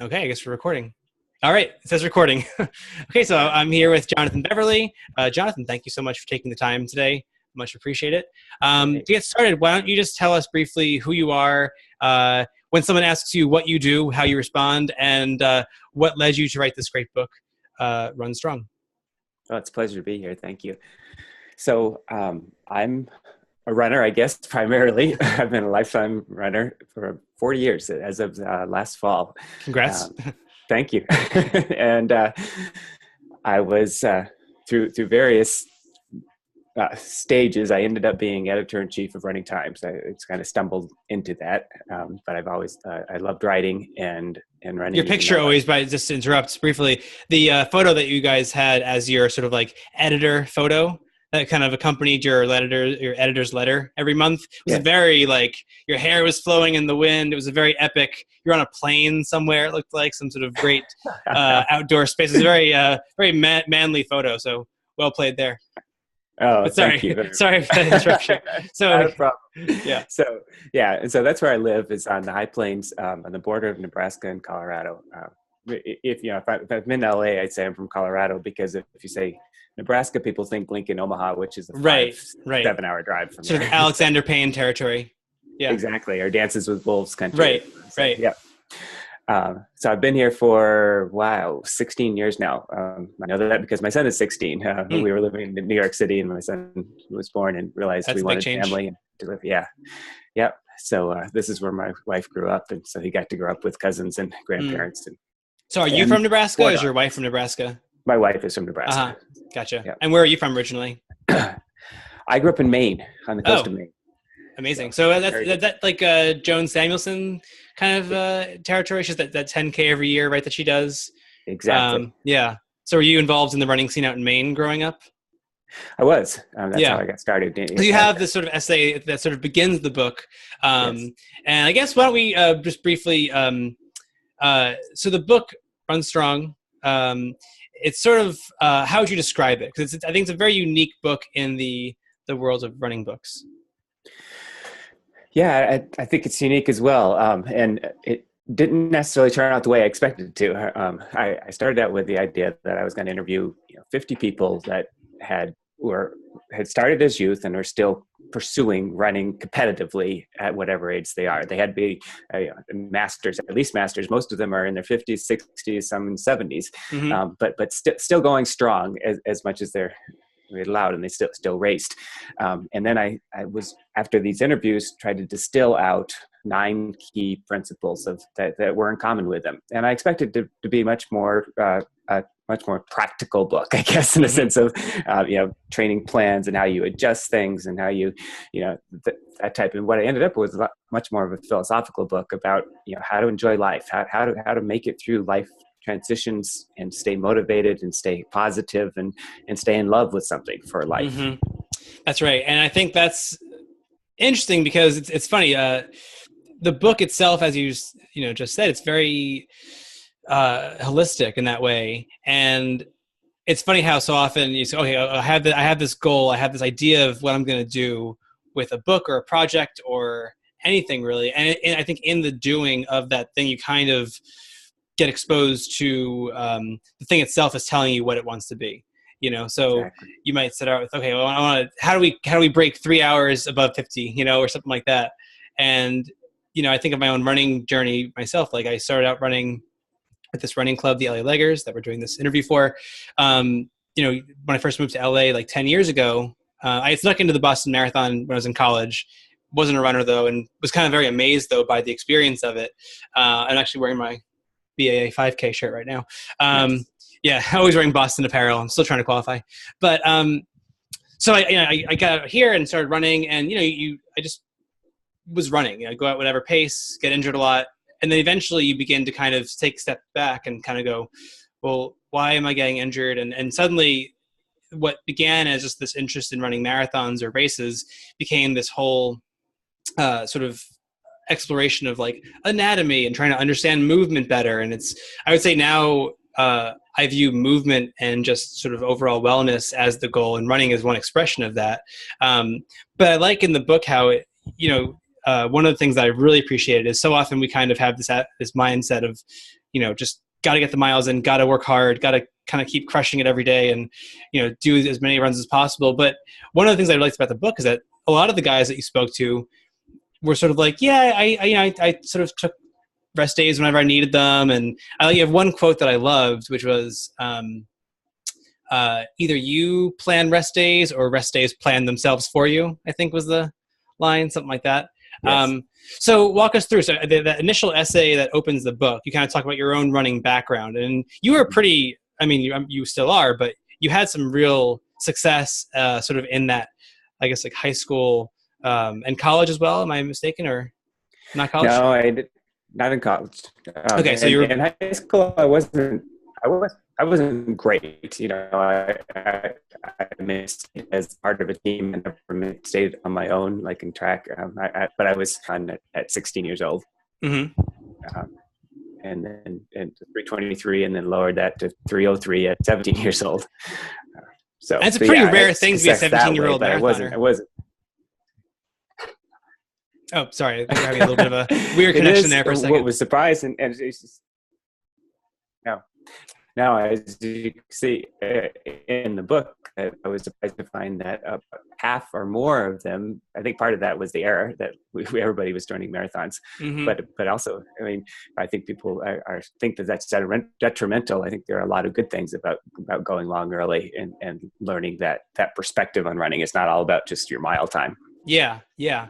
Okay, I guess we're recording. All right, it says recording. Okay, so I'm here with Jonathan Beverly. Jonathan, thank you so much for taking the time today. Much appreciate it. To get started, why don't you just tell us briefly who you are, when someone asks you what you do, how you respond, and what led you to write this great book, Run Strong. Oh, it's a pleasure to be here. Thank you. So I'm a runner, I guess, primarily. I've been a lifetime runner for 40 years as of last fall. Congrats. Thank you. And I was through various stages, I ended up being editor-in-chief of Running Times. It's kind of stumbled into that, but I've always I loved writing and running. Your picture always, by just to interrupt briefly, the photo that you guys had as your sort of like editor photo that kind of accompanied your editor's letter every month was very like your hair was flowing in the wind. It was a very epic. You're on a plane somewhere. It looked like some sort of great outdoor space. It was a very manly photo. So well played there. Oh, but sorry. Thank you. Sorry for the interruption. So, not a problem. Yeah. And so that's where I live, is on the high plains on the border of Nebraska and Colorado. If I'm in LA, I'd say I'm from Colorado, because if you say Nebraska, people think Lincoln, Omaha, which is a 7-hour drive from sort there. of Alexander Payne territory. Yeah, exactly. Or Dances with Wolves country. Right. Yeah. So I've been here for 16 years now. I know that because my son is 16. We were living in New York City, and my son was born, and realized we wanted family and to live. Yeah. So this is where my wife grew up, and so he got to grow up with cousins and grandparents. So are you from Nebraska? Or is your wife from Nebraska? My wife is from Nebraska. Gotcha. Yep. And where are you from originally? I grew up in Maine, on the coast of Maine. Amazing. So that's like Joan Samuelson kind of territory. She's that 10K every year, right, that she does? Exactly. Yeah. So were you involved in the running scene out in Maine growing up? I was. That's how I got started. So you have this sort of essay that sort of begins the book. And I guess why don't we just briefly, so the book, Run Strong, it's sort of, how would you describe it? Because I think it's a very unique book in the world of running books. Yeah, I think it's unique as well. And it didn't necessarily turn out the way I expected it to. I started out with the idea that I was going to interview 50 people that had started as youth and are still pursuing running competitively at whatever age they are. They had to be masters, at least masters. Most of them are in their 50s, 60s, some in 70s, but still going strong as much as they're allowed, and they still raced. And then I was, after these interviews, tried to distill out 9 key principles that were in common with them. And I expected to be much more practical book, I guess, in the sense of training plans and how you adjust things and how you that type. And what I ended up with was much more of a philosophical book about how to enjoy life, how to make it through life transitions and stay motivated and stay positive and stay in love with something for life. That's right. And I think that's interesting because it's funny. The book itself, as you just said, it's very holistic in that way. And it's funny how so often you say, okay, I have this goal, I have this idea of what I'm going to do with a book or a project or anything really. And I think in the doing of that thing, you kind of get exposed to the thing itself is telling you what it wants to be, so exactly. You might set out with, okay, well, I want to, how do we break 3 hours above 50, or something like that. And, I think of my own running journey myself. Like I started out running at this running club, the LA Leggers, that we're doing this interview for. When I first moved to LA, like 10 years ago, I had snuck into the Boston Marathon when I was in college. Wasn't a runner though, and was kind of very amazed though by the experience of it. I'm actually wearing my BAA 5K shirt right now. Nice. Yeah, always wearing Boston apparel. I'm still trying to qualify. But so I got out here and started running, and I just was running. Go at whatever pace, get injured a lot, and then eventually you begin to kind of take a step back and kind of go, well, why am I getting injured? And suddenly what began as just this interest in running marathons or races became this whole sort of exploration of like anatomy and trying to understand movement better. And I would say now I view movement and just sort of overall wellness as the goal, and running is one expression of that. But I like in the book how it, one of the things that I really appreciated is so often we kind of have this mindset of, just got to get the miles in, got to work hard, got to kind of keep crushing it every day and, do as many runs as possible. But one of the things I liked about the book is that a lot of the guys that you spoke to were sort of like, yeah, I sort of took rest days whenever I needed them. And you have one quote that I loved, which was, either you plan rest days or rest days plan themselves for you, I think was the line, something like that. Yes. So walk us through. So the initial essay that opens the book, you kind of talk about your own running background, and you were pretty, you still are, but you had some real success sort of in that, I guess, like high school and college as well. Am I mistaken, or not college? No, I did not in college. Okay. So you're in high school. I wasn't great. I as part of a team and never stayed on my own, like in track. But I was on at 16 years old. Mm-hmm. And then 323, and then lowered that to 303 at 17 years old. So that's a pretty rare thing to be a 17-year-old marathoner. I wasn't. Oh, sorry. We're having a little bit of a weird connection there for a second. What was surprising, and it's just, now, as you can see in the book, I was surprised to find that half or more of them, I think part of that was the era that everybody was joining marathons. Mm-hmm. But also, I think people think that that's detrimental. I think there are a lot of good things about going long early and learning that perspective on running. It's not all about just your mile time. Yeah, yeah.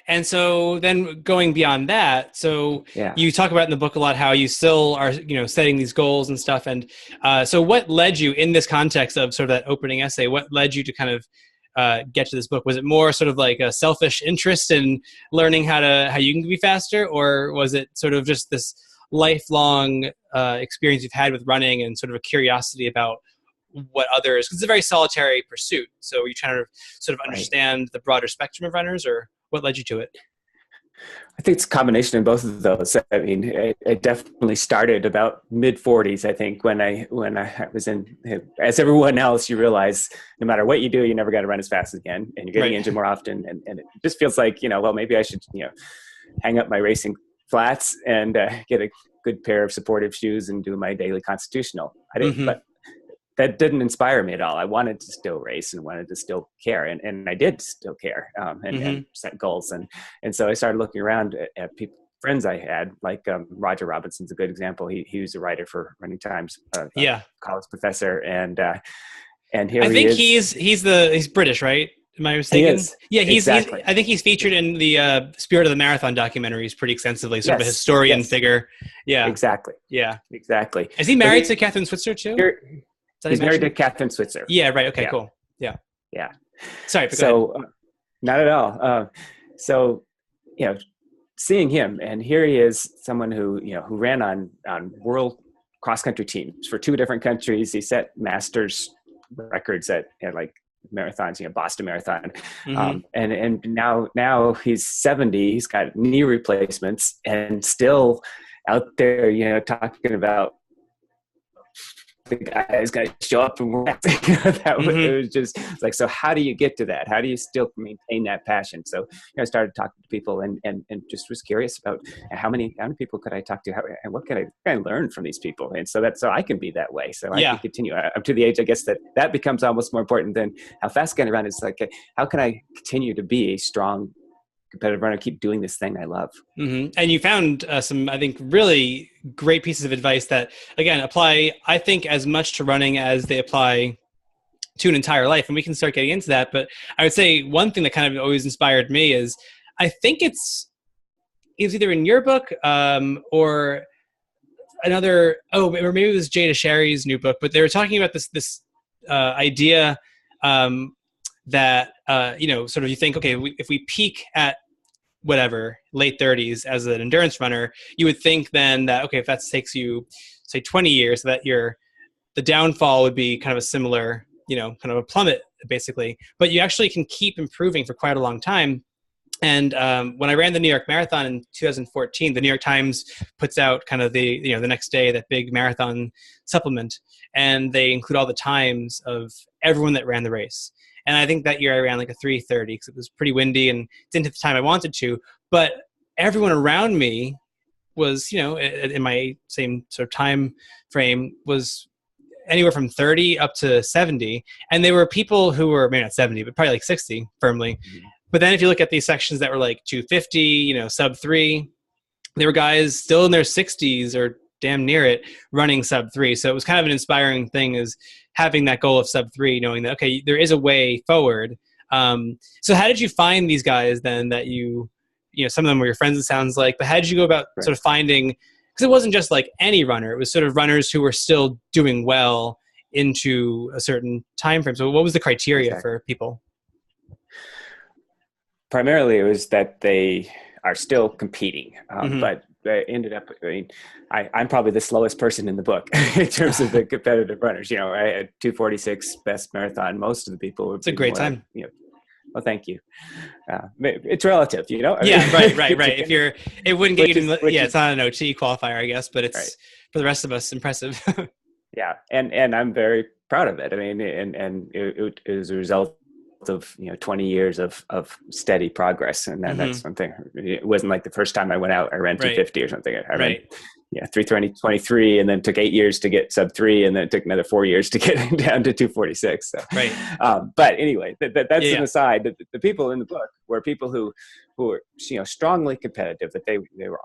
And so then going beyond that, so you talk about in the book a lot how you still are, setting these goals and stuff. And so what led you in this context of sort of that opening essay, what led you to kind of get to this book? Was it more sort of like a selfish interest in learning how you can be faster? Or was it sort of just this lifelong experience you've had with running and sort of a curiosity about what others, because it's a very solitary pursuit. So you're trying to sort of understand the broader spectrum of runners, or what led you to it? I think it's a combination of both of those. It definitely started about mid-40s, I think, when I was in, as everyone else, you realize no matter what you do, you never got to run as fast again, and you're getting injured more often. And it just feels like, well, maybe I should, hang up my racing flats and get a good pair of supportive shoes and do my daily constitutional. I didn't, but that didn't inspire me at all. I wanted to still race and wanted to still care. And I did still care and set goals. And so I started looking around at friends I had, like Roger Robinson's a good example. He was a writer for Running Times, college professor. And here I think he's British, right? Am I mistaken? He is. Yeah, exactly. I think he's featured in the Spirit of the Marathon documentaries pretty extensively, sort of a historian figure. Yeah. Exactly. Yeah. Exactly. Is he married to Catherine Switzer too? He's married to Catherine Switzer. Yeah, right. Okay, cool. Yeah. Yeah. Sorry, but so not at all. So, seeing him, and here he is, someone who ran on world cross-country teams for 2 different countries. He set masters records at like marathons, Boston Marathon. And now he's 70, he's got knee replacements and still out there, talking about the guy's got to show up and work. It was just like, so how do you get to that? How do you still maintain that passion? So I started talking to people and just was curious about how many people could I talk to, and what can I learn from these people? And so I can be that way. So I can continue. I'm to the age, I guess, that becomes almost more important than how fast can I run. It's like, how can I continue to be a strong competitive runner, keep doing this thing I love. Mm-hmm. And you found some, I think, really great pieces of advice that, again, apply, I think, as much to running as they apply to an entire life. And we can start getting into that. But I would say one thing that kind of always inspired me is, I think it was either in your book or another, or maybe it was Jada Sherry's new book, but they were talking about this idea that, sort of you think, okay, if we peak at whatever, late 30s as an endurance runner, you would think then that, okay, if that takes you, say, 20 years, that the downfall would be kind of a similar, kind of a plummet, basically. But you actually can keep improving for quite a long time. And when I ran the New York Marathon in 2014, the New York Times puts out kind of the next day, that big marathon supplement, and they include all the times of everyone that ran the race. And I think that year I ran like a 3:30 because it was pretty windy and didn't hit the time I wanted to. but everyone around me was, in my same sort of time frame, was anywhere from 30 up to 70. And they were people who were maybe not 70, but probably like 60 firmly. But then if you look at these sections that were like 250, sub 3, there were guys still in their 60s or damn near it running sub 3. So it was kind of an inspiring thing, is having that goal of sub 3, knowing that, okay, there is a way forward. So how did you find these guys then that some of them were your friends, it sounds like, but how did you go about sort of finding, because it wasn't just like any runner, it was sort of runners who were still doing well into a certain time frame. So what was the criteria for people? Primarily it was that they are still competing, but they ended up, I'm probably the slowest person in the book in terms of the competitive runners. I had 2:46 best marathon. Most of the people were. It's a great time. Well, thank you. It's relative, Yeah, right. It wouldn't get you. It's not an OT qualifier, I guess, but it's for the rest of us impressive. Yeah, and I'm very proud of it. I mean, and it was a result of 20 years of steady progress, and that's something. It wasn't like the first time I went out I ran 250 or something. I ran 3:20:23, and then took 8 years to get sub 3, and then it took another 4 years to get down to 2:46. So. Right. But anyway, that's an aside. The people in the book were people who were strongly competitive. That they were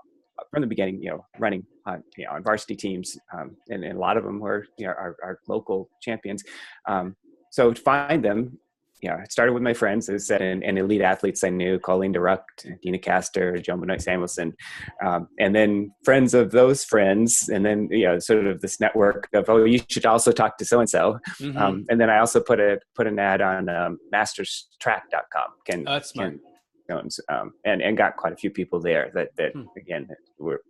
from the beginning running on varsity teams, and a lot of them were our local champions. So to find them. It started with my friends, as I said, and elite athletes I knew, Colleen DeRucht, Deena Kastor, Joan Benoit Samuelson, and then friends of those friends, and then sort of this network of, oh, you should also talk to so-and-so. And then I also put an ad on masterstrack.com. That's smart. And got quite a few people there that again were,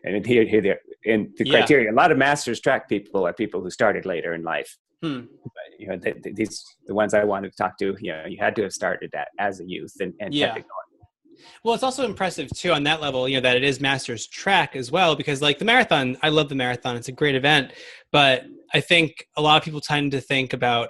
and here in the criteria, a lot of masters track people are people who started later in life. But, these the ones I wanted to talk to. You had to have started that as a youth and kept it going. Well, it's also impressive too on that level, that it is masters track as well, because like the marathon, I love the marathon. It's a great event, but I think a lot of people tend to think about,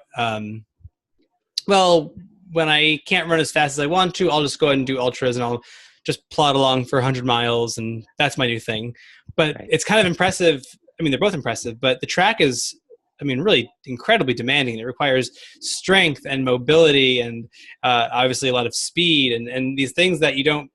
when I can't run as fast as I want to, I'll just go ahead and do ultras and I'll just plod along for 100 miles and that's my new thing. But It's kind of impressive. I mean, they're both impressive, but the track is, really incredibly demanding. It requires strength and mobility and obviously a lot of speed and these things that you don't,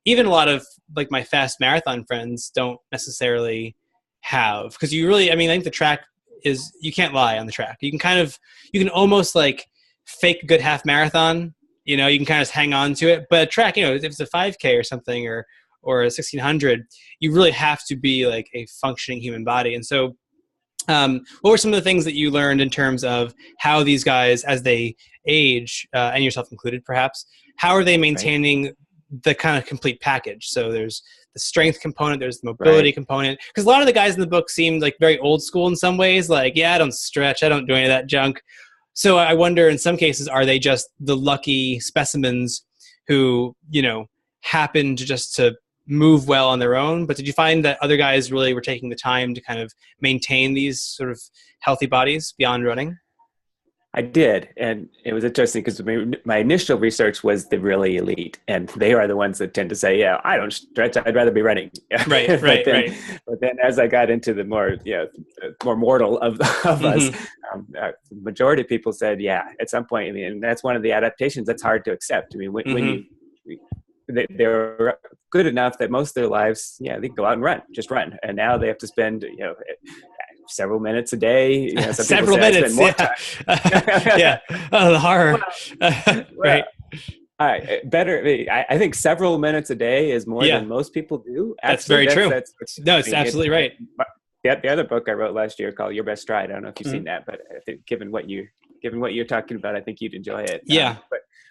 even a lot of like my fast marathon friends don't necessarily have. Because you really, I think the track is, you can't lie on the track. You can almost like fake a good half marathon, you can kind of hang on to it. But a track, if it's a 5K or something or a 1600, you really have to be like a functioning human body. And so what were some of the things that you learned in terms of how these guys, as they age, and yourself included perhaps, how are they maintaining the kind of complete package? So there's the strength component, there's the mobility component, because a lot of the guys in the book seemed like very old school in some ways, like, I don't stretch, I don't do any of that junk. So I wonder, in some cases, are they just the lucky specimens who, happen to move well on their own? But did you find that other guys really were taking the time to kind of maintain these sort of healthy bodies beyond running? I did, and it was interesting because my initial research was the really elite, and they are the ones that tend to say, I don't stretch, I'd rather be running. Right. But then as I got into the more mortal of us, the majority of people said, at some point, and that's one of the adaptations that's hard to accept. When they're good enough that most of their lives, they can go out and just run. And now they have to spend, several minutes a day. Several minutes. Oh, the horror. Right. Better. I think several minutes a day is more than most people do. That's very true. It's absolutely right. The other book I wrote last year called Your Best Stride. I don't know if you've seen that, but I think given what you're talking about, I think you'd enjoy it.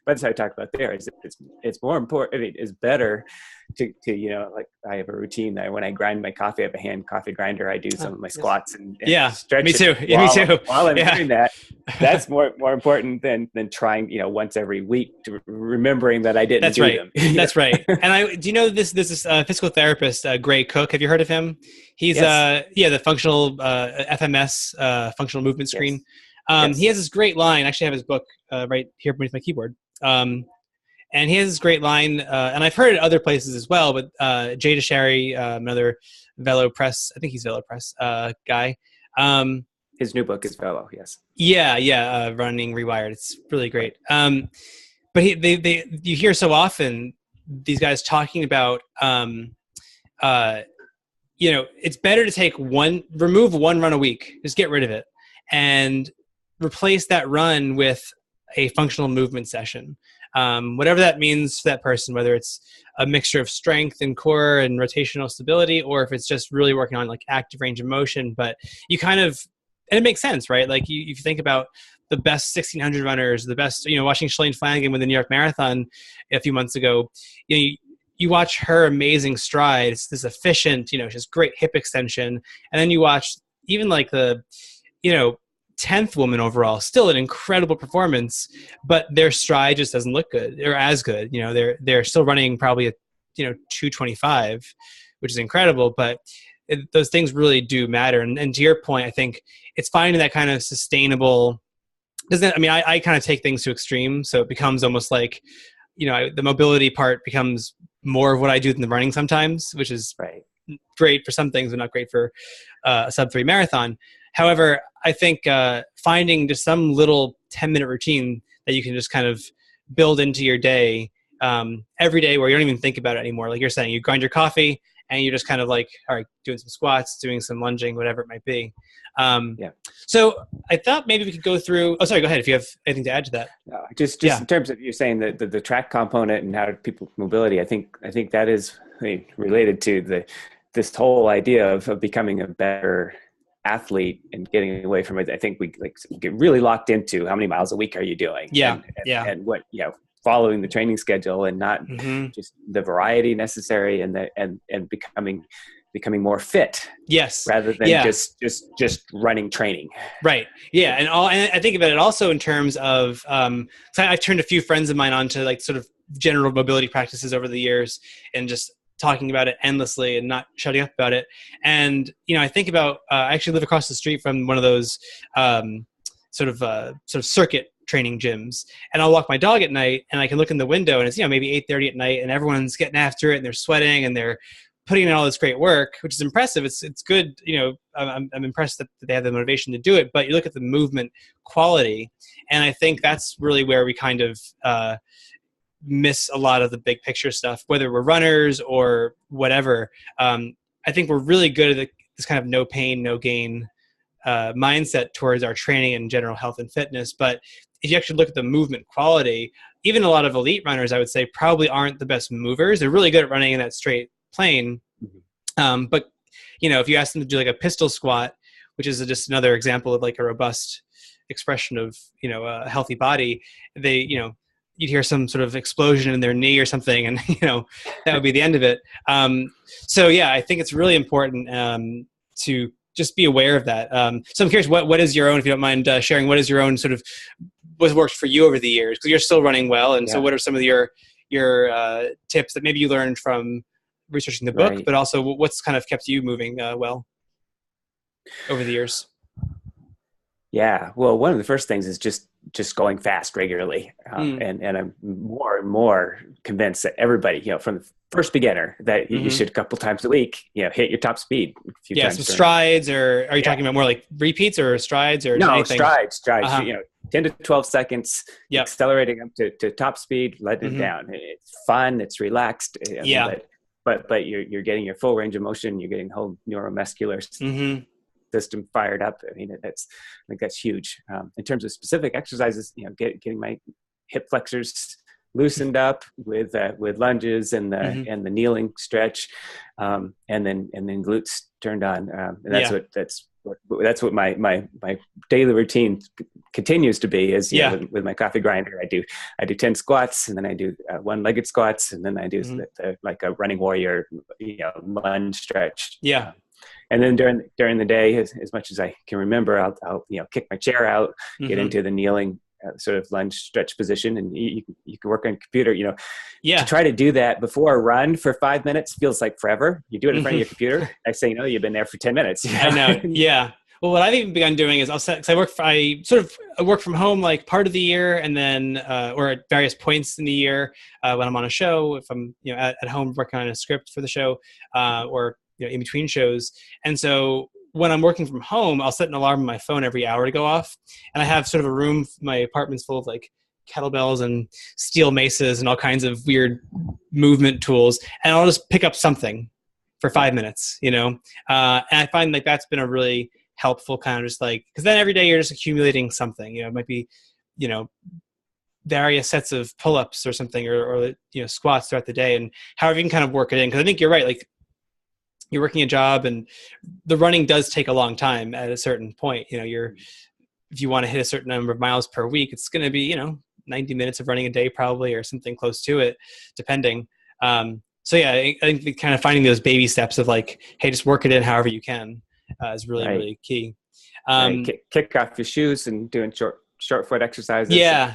But that's how I talk about there. It's more important. It's better to like I have a routine that when I grind my coffee, I have a hand coffee grinder. I do some of my squats and stretch. Me too. While I'm doing that, that's more important than trying once every week to remembering that I didn't do them. That's right. And do you know this is physical therapist Gray Cook? Have you heard of him? He's the functional FMS functional movement screen. He has this great line. Actually, I have his book right here beneath my keyboard. And he has this great line, and I've heard it other places as well, but Jay Deshary, another Velo Press, I think he's Velo Press guy. His new book is Velo, yes. Yeah, Running Rewired. It's really great. But you hear so often these guys talking about, it's better to remove one run a week, just get rid of it, and replace that run with a functional movement session. Whatever that means to that person, whether it's a mixture of strength and core and rotational stability, or if it's just really working on like active range of motion. But you kind of, and it makes sense, right? Like if you think about the best 1600 runners, the best, watching Shalane Flanagan with the New York Marathon a few months ago, you watch her amazing stride. It's this efficient, she has great hip extension. And then you watch even like the, 10th woman overall, still an incredible performance, but their stride just doesn't look good or as good. They're still running probably at 225, which is incredible, but those things really do matter. And to your point, I think it's finding that kind of sustainable. I kind of take things to extreme, so it becomes almost like the mobility part becomes more of what I do than the running sometimes, which is great for some things, but not great for a sub-3 marathon. However, I think finding just some little 10-minute routine that you can just kind of build into your day every day, where you don't even think about it anymore. Like you're saying, you grind your coffee and you're just kind of like, all right, doing some squats, doing some lunging, whatever it might be. So I thought maybe we could go through. Oh, sorry, go ahead if you have anything to add to that. Just in terms of you're saying the track component and how people mobility, I think that is related to this whole idea of becoming a better athlete and getting away from it. I think we get really locked into how many miles a week are you doing? And what following the training schedule and not just the variety necessary and becoming more fit. Yes. Rather than just running training. Right. Yeah. And I think about it also in terms of, so I've turned a few friends of mine onto like sort of general mobility practices over the years and just talking about it endlessly and not shutting up about it. And, I think about, I actually live across the street from one of those sort of circuit training gyms, and I'll walk my dog at night and I can look in the window and it's, maybe 8:30 at night and everyone's getting after it and they're sweating and they're putting in all this great work, which is impressive. It's good. I'm impressed that they have the motivation to do it, but you look at the movement quality. And I think that's really where we kind of, miss a lot of the big picture stuff, whether we're runners or whatever. I think we're really good at this kind of no pain, no gain mindset towards our training and general health and fitness. But if you actually look at the movement quality, even a lot of elite runners, I would say, probably aren't the best movers. They're really good at running in that straight plane. But, if you ask them to do like a pistol squat, which is just another example of like a robust expression of, a healthy body, you'd hear some sort of explosion in their knee or something, and that would be the end of it. So yeah, I think it's really important to just be aware of that. So I'm curious, what is your own, if you don't mind sharing, what is your own sort of what's worked for you over the years? Because you're still running well, and so what are some of your tips that maybe you learned from researching the book, but also what's kind of kept you moving well over the years? Yeah, well, one of the first things is just going fast regularly. And I'm more and more convinced that everybody, from the first beginner, that you should a couple times a week, hit your top speed a few times. Some strides, or are you talking about more like repeats or strides or no, anything? Strides, 10 to 12 seconds, accelerating up to top speed, letting it down. It's fun, it's relaxed. But you're getting your full range of motion, you're getting the whole neuromuscular system fired up. I think that's huge. In terms of specific exercises, getting my hip flexors loosened up with lunges and the kneeling stretch, and then glutes turned on. And that's what my daily routine continues to be. Is with my coffee grinder, I do 10 squats, and then I do one-legged squats, and then I do like a running warrior, lunge stretch. And then during the day, as much as I can remember, I'll kick my chair out, get into the kneeling sort of lunge stretch position, and you can work on a computer. To try to do that before a run for 5 minutes feels like forever. You do it in front of your computer. I say, you've been there for 10 minutes. I know. Yeah. Well, what I've even begun doing is because I work from home like part of the year, and then or at various points in the year when I'm on a show, if I'm at home working on a script for the show, or in between shows. And so when I'm working from home, I'll set an alarm on my phone every hour to go off, and I have sort of a room. My apartment's full of like kettlebells and steel maces and all kinds of weird movement tools, and I'll just pick up something for 5 minutes, and I find like that's been a really helpful kind of just like, because then every day you're just accumulating something. It might be various sets of pull-ups or something, or squats throughout the day, and however you can kind of work it in. Because I think you're right, like you're working a job and the running does take a long time at a certain point. If you want to hit a certain number of miles per week, it's going to be 90 minutes of running a day probably, or something close to it, depending. So yeah, I think kind of finding those baby steps of like, hey, just work it in however you can is really, really key. Kick off your shoes and doing short foot exercises. Yeah.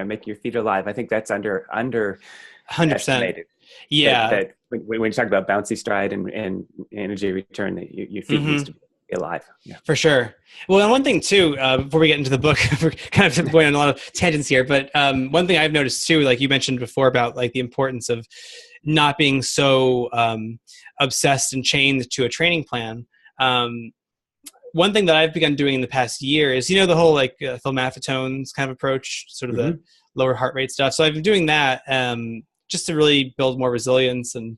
Make your feet alive. I think that's under 100%. Yeah. That when you talk about bouncy stride and energy return, that your feet needs to be alive. Yeah. For sure. Well, and one thing too, before we get into the book, we're kind of going on a lot of tangents here, but one thing I've noticed too, like you mentioned before about like the importance of not being so obsessed and chained to a training plan. One thing that I've begun doing in the past year is, the whole like thermatones kind of approach, sort of the lower heart rate stuff. So I've been doing that just to really build more resilience and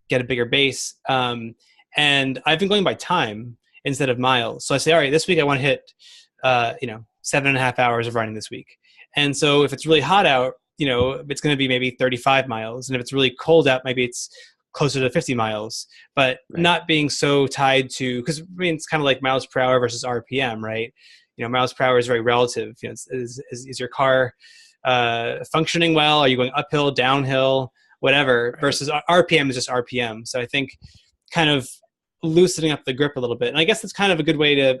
get a bigger base. And I've been going by time instead of miles. So I say, all right, this week I want to hit, 7.5 hours of running this week. And so if it's really hot out, it's going to be maybe 35 miles. And if it's really cold out, maybe it's closer to 50 miles, but not being so tied to, because it's kind of like miles per hour versus RPM, right? Miles per hour is very relative. Is your car functioning well? Are you going uphill, downhill, whatever, versus RPM is just RPM. So I think kind of loosening up the grip a little bit. And I guess that's kind of a good way to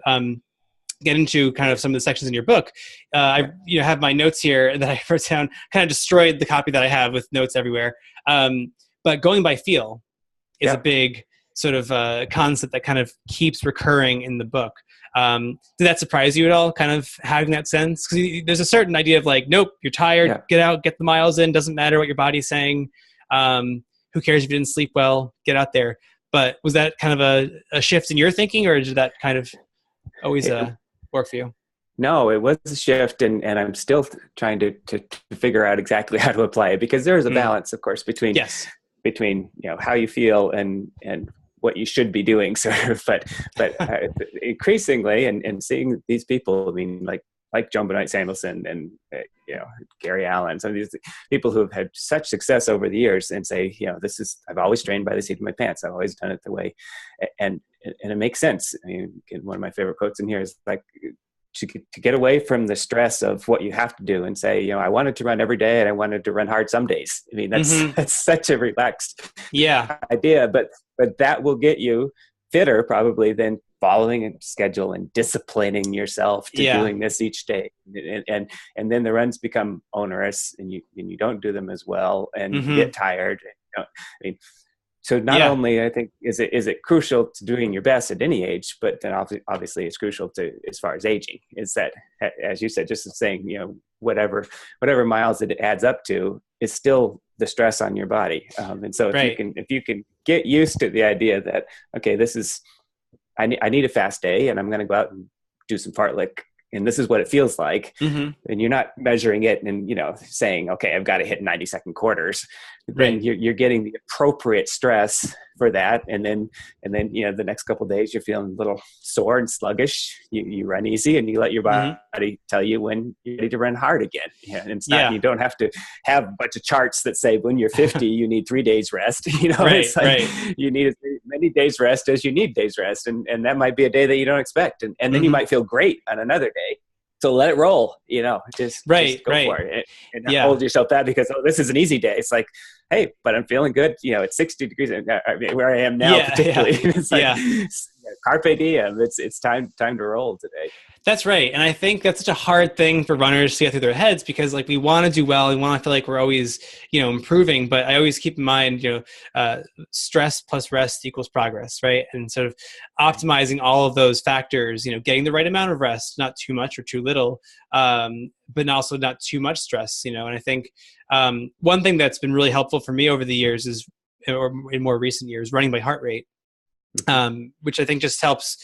get into kind of some of the sections in your book. I have my notes here that I wrote down, kind of destroyed the copy that I have with notes everywhere. But going by feel is a big sort of concept that kind of keeps recurring in the book. Did that surprise you at all, kind of having that sense? Because there's a certain idea of like, nope, you're tired, get out, get the miles in, doesn't matter what your body's saying. Who cares if you didn't sleep well, get out there. But was that kind of a shift in your thinking, or did that kind of always work for you? No, it was a shift, and I'm still trying to figure out exactly how to apply it, because there is a balance, of course, between how you feel and what you should be doing, sort of. But increasingly, and seeing these people, I mean, like Joan Benoit Samuelson and Gary Allen, some of these people who have had such success over the years, and say, I've always trained by the seat of my pants. I've always done it the way, and it makes sense. I mean, one of my favorite quotes in here is like, to get away from the stress of what you have to do and say, I wanted to run every day and I wanted to run hard some days. I mean, that's such a relaxed idea, but that will get you fitter probably than following a schedule and disciplining yourself to doing this each day. And then the runs become onerous, and you don't do them as well, and you get tired. So not only, I think, is it crucial to doing your best at any age, but then obviously it's crucial to, as far as aging, is that, as you said, just saying, whatever miles it adds up to is still the stress on your body. And so if you can get used to the idea that, okay, I need a fast day, and I'm going to go out and do some fartlek, and this is what it feels like. And you're not measuring it and, saying, okay, I've got to hit 90-second quarters. Then you're getting the appropriate stress for that. And then, the next couple of days you're feeling a little sore and sluggish. You run easy, and you let your body tell you when you're ready to run hard again. And it's not, you don't have to have a bunch of charts that say when you're 50, you need 3 days rest. It's like you need as many days rest as you need days rest. And that might be a day that you don't expect. And then you might feel great on another day. So let it roll, just go for it, and not hold yourself back because, this is an easy day. It's like, hey, but I'm feeling good. It's 60 degrees where I am now, particularly. It's like, Carpe diem. It's time to roll today. That's right. And I think that's such a hard thing for runners to get through their heads, because like we want to do well, we want to feel like we're always, improving. But I always keep in mind, stress plus rest equals progress, right? And sort of optimizing all of those factors, getting the right amount of rest, not too much or too little, but also not too much stress, And I think one thing that's been really helpful for me over the years is, or in more recent years, running by heart rate, which I think just helps.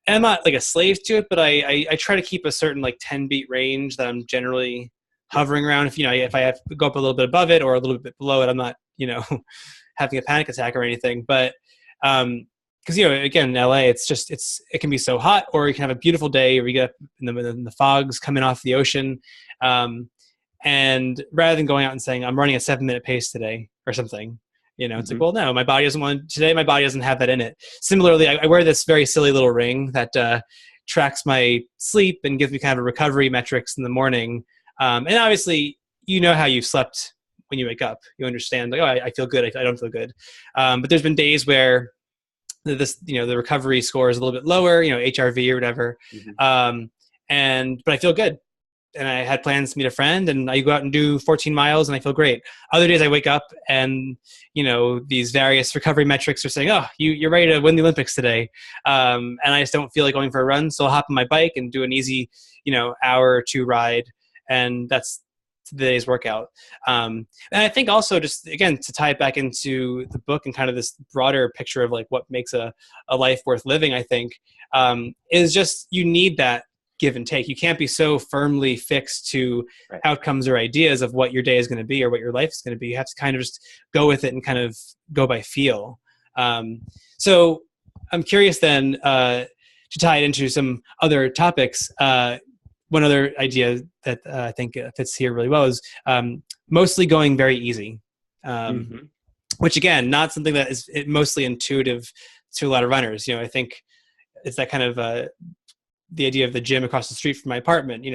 And I'm not like a slave to it, but I try to keep a certain like 10 beat range that I'm generally hovering around. If I have to go up a little bit above it or a little bit below it, I'm not, having a panic attack or anything. But because, again, in LA, it can be so hot, or you can have a beautiful day, or you get up in the fogs coming off the ocean. And rather than going out and saying, I'm running a 7-minute pace today or something, it's like, well, no, my body doesn't want today. My body doesn't have that in it. Similarly, I wear this very silly little ring that tracks my sleep and gives me kind of a recovery metrics in the morning. And obviously, how you slept when you wake up. You understand, like, oh, I feel good. I don't feel good. But there's been days where the recovery score is a little bit lower, HRV or whatever. But I feel good. And I had plans to meet a friend, and I go out and do 14 miles and I feel great. Other days I wake up and, these various recovery metrics are saying, oh, you're ready to win the Olympics today. And I just don't feel like going for a run. So I'll hop on my bike and do an easy, hour or two ride. And that's the day's workout. And I think also, just again, to tie it back into the book and kind of this broader picture of like what makes a life worth living, I think, is just, you need that give and take. You can't be so firmly fixed to outcomes or ideas of what your day is going to be or what your life is going to be. You have to kind of just go with it and kind of go by feel. So I'm curious then, to tie it into some other topics. One other idea that I think fits here really well is mostly going very easy, which again, not something that is mostly intuitive to a lot of runners. I think it's that kind of the idea of the gym across the street from my apartment,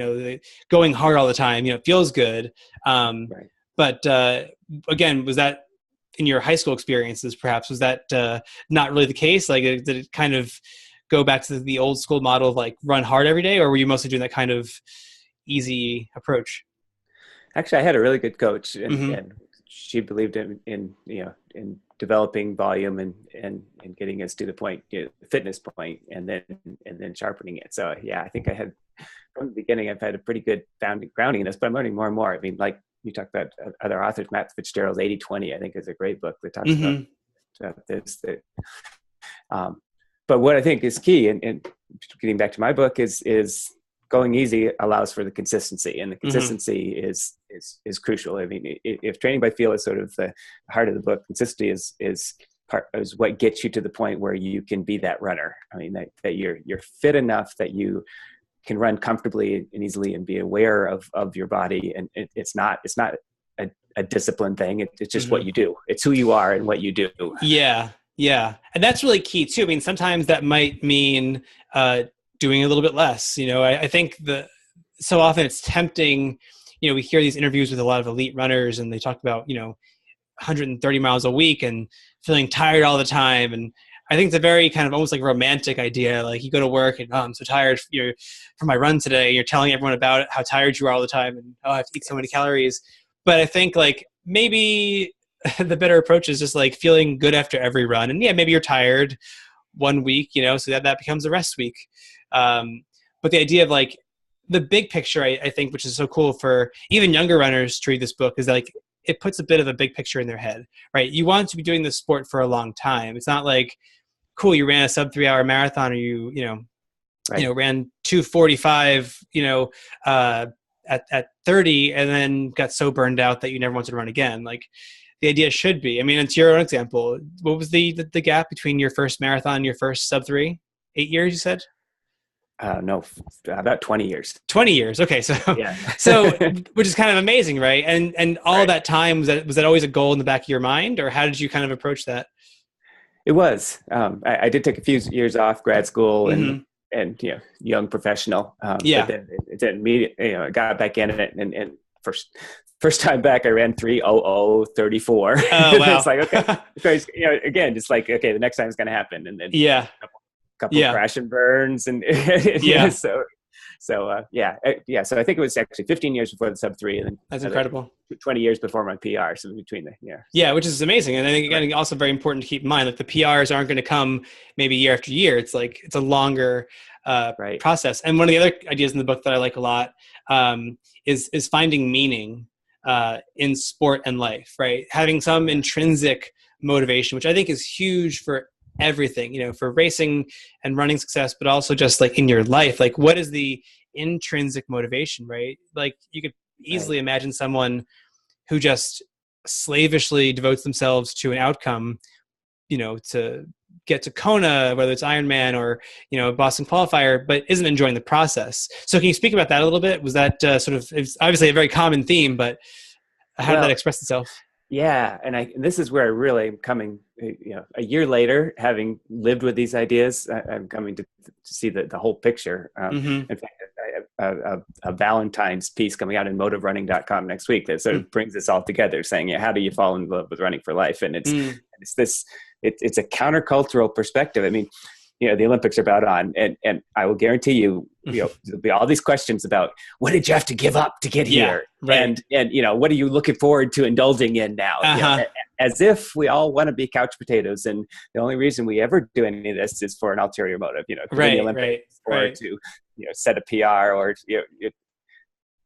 going hard all the time, it feels good. But again, was that in your high school experiences, perhaps, was that not really the case? Like, did it kind of go back to the old school model of like run hard every day, or were you mostly doing that kind of easy approach? Actually, I had a really good coach, and she believed in developing volume and getting us to the point, the fitness point, and then sharpening it. So yeah, I think I had from the beginning, I've had a pretty good grounding in this, but I'm learning more and more. I mean, like you talked about other authors, Matt Fitzgerald's 80-20, I think is a great book that talks about this. But what I think is key, and getting back to my book, is going easy allows for the consistency, and the consistency is crucial. I mean, if training by feel is sort of the heart of the book, consistency is what gets you to the point where you can be that runner. I mean, that you're fit enough that you can run comfortably and easily and be aware of your body. And it's not a discipline thing. It's just what you do. It's who you are and what you do. Yeah. Yeah. And that's really key too. I mean, sometimes that might mean, doing a little bit less, I think so often it's tempting, we hear these interviews with a lot of elite runners and they talk about, 130 miles a week and feeling tired all the time. And I think it's a very kind of almost like romantic idea. Like you go to work and, I'm so tired for my run today. You're telling everyone about it, how tired you are all the time. And, I have to eat so many calories. But I think like maybe the better approach is just like feeling good after every run. And yeah, maybe you're tired one week, so that becomes a rest week. But the idea of like the big picture, I think, which is so cool for even younger runners to read this book, is like it puts a bit of a big picture in their head, right? You want to be doing this sport for a long time. It's not like, cool, you ran a sub 3 hour marathon, or you ran 2:45, at 30 and then got so burned out that you never wanted to run again. Like the idea should be, I mean, it's your own example. What was the gap between your first marathon and your first sub 3? 8 years, you said? No, about 20 years. 20 years. Okay. So, yeah. So, which is kind of amazing, right? And all that time, was that always a goal in the back of your mind, or how did you kind of approach that? It was. I did take a few years off grad school and young professional. But then immediately, I got back in it, and first time back, I ran 3:00:34. Oh, wow. It's like, okay, again, just like, okay, the next time is going to happen, and then couple crash and burns, and So so I think it was actually 15 years before the sub 3, and then that's incredible. 20 years before my PR. So between the which is amazing. And I think again, also very important to keep in mind, like the PRs aren't going to come maybe year after year. It's like it's a longer process. And one of the other ideas in the book that I like a lot is finding meaning in sport and life. Right, having some intrinsic motivation, which I think is huge for everything, for racing and running success, but also just like in your life, like what is the intrinsic motivation, right? Like you could easily imagine someone who just slavishly devotes themselves to an outcome, to get to Kona, whether it's Ironman or, Boston qualifier, but isn't enjoying the process. So can you speak about that a little bit? Was that it's obviously a very common theme, but how did that express itself? Yeah. And this is where I really am coming, a year later, having lived with these ideas, I'm coming to see the whole picture. In fact, I have a Valentine's piece coming out in motiverunning.com next week that sort of brings this all together, saying, how do you fall in love with running for life? And it's a countercultural perspective. I mean, the Olympics are about on, and I will guarantee you, there'll be all these questions about what did you have to give up to get here, and what are you looking forward to indulging in now? As if we all want to be couch potatoes, and the only reason we ever do any of this is for an ulterior motive, to win the Olympics or to set a PR, or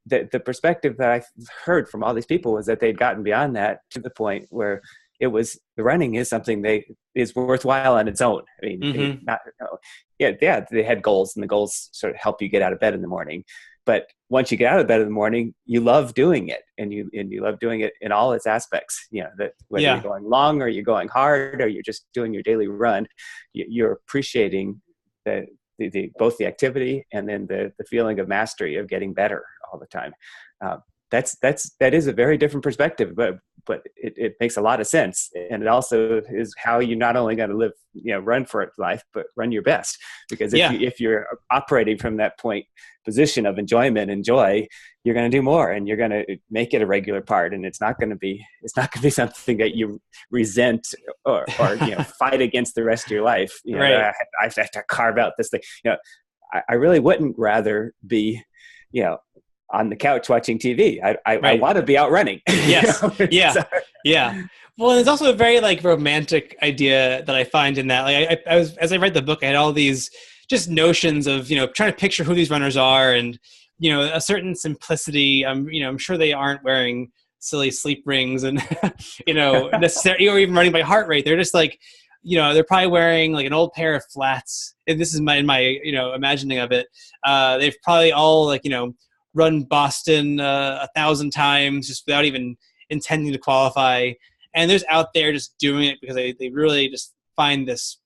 the perspective that I heard from all these people was that they'd gotten beyond that to the point where it was the running is something is worthwhile on its own. I mean, they had goals, and the goals sort of help you get out of bed in the morning. But once you get out of bed in the morning, you love doing it, and you love doing it in all its aspects. That whether you're going long or you're going hard or you're just doing your daily run, you're appreciating both the activity and then the feeling of mastery of getting better all the time. That is a very different perspective, but it makes a lot of sense. And it also is how you're not only going to live, run for life, but run your best. Because if you're operating from that position of enjoyment and joy, you're going to do more, and you're going to make it a regular part. And it's not going to be something that you resent or fight against the rest of your life. I have to carve out this thing. I really wouldn't rather be, on the couch watching TV. I want to be out running. Yes. Yeah. Well, there's also a very romantic idea that I find in that. Like as I read the book, I had all these just notions of, trying to picture who these runners are, and, a certain simplicity. I'm sure they aren't wearing silly sleep rings and, necessarily, or even running by heart rate. They're just they're probably wearing an old pair of flats. And this is my imagining of it. They've probably all run Boston 1,000 times just without even intending to qualify. And they're just out there just doing it because they really just find this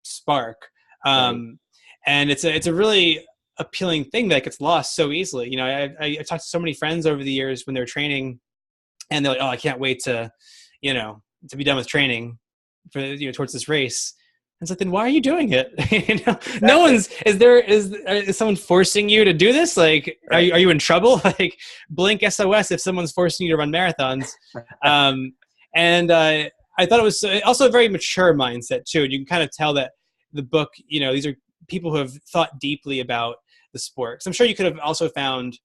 spark. And it's a really appealing thing that gets lost so easily. I talked to so many friends over the years when they're training, and they're like, oh, I can't wait to be done with training for, towards this race. It's like, then why are you doing it? No one's, is someone forcing you to do this? Are you in trouble? Blink SOS if someone's forcing you to run marathons. And I thought it was also a very mature mindset too. And you can kind of tell that the book, these are people who have thought deeply about the sport. So I'm sure you could have also found,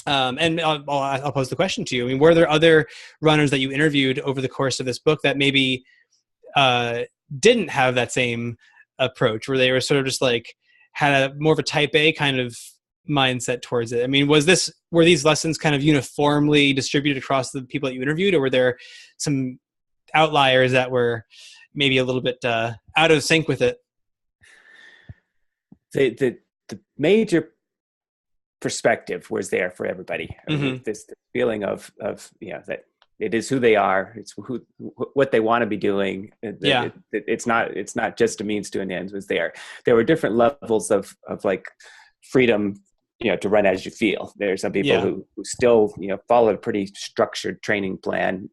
and I'll pose the question to you. I mean, were there other runners that you interviewed over the course of this book that maybe, didn't have that same approach, where they were sort of just had a more of a type A kind of mindset towards it? I mean, were these lessons kind of uniformly distributed across the people that you interviewed, or were there some outliers that were maybe a little bit out of sync with it? The major perspective was there for everybody. I mean, this feeling of that it is who they are. It's what they want to be doing. It's not just a means to an end. Was there were different levels of freedom, to run as you feel. There are some people who still, followed a pretty structured training plan,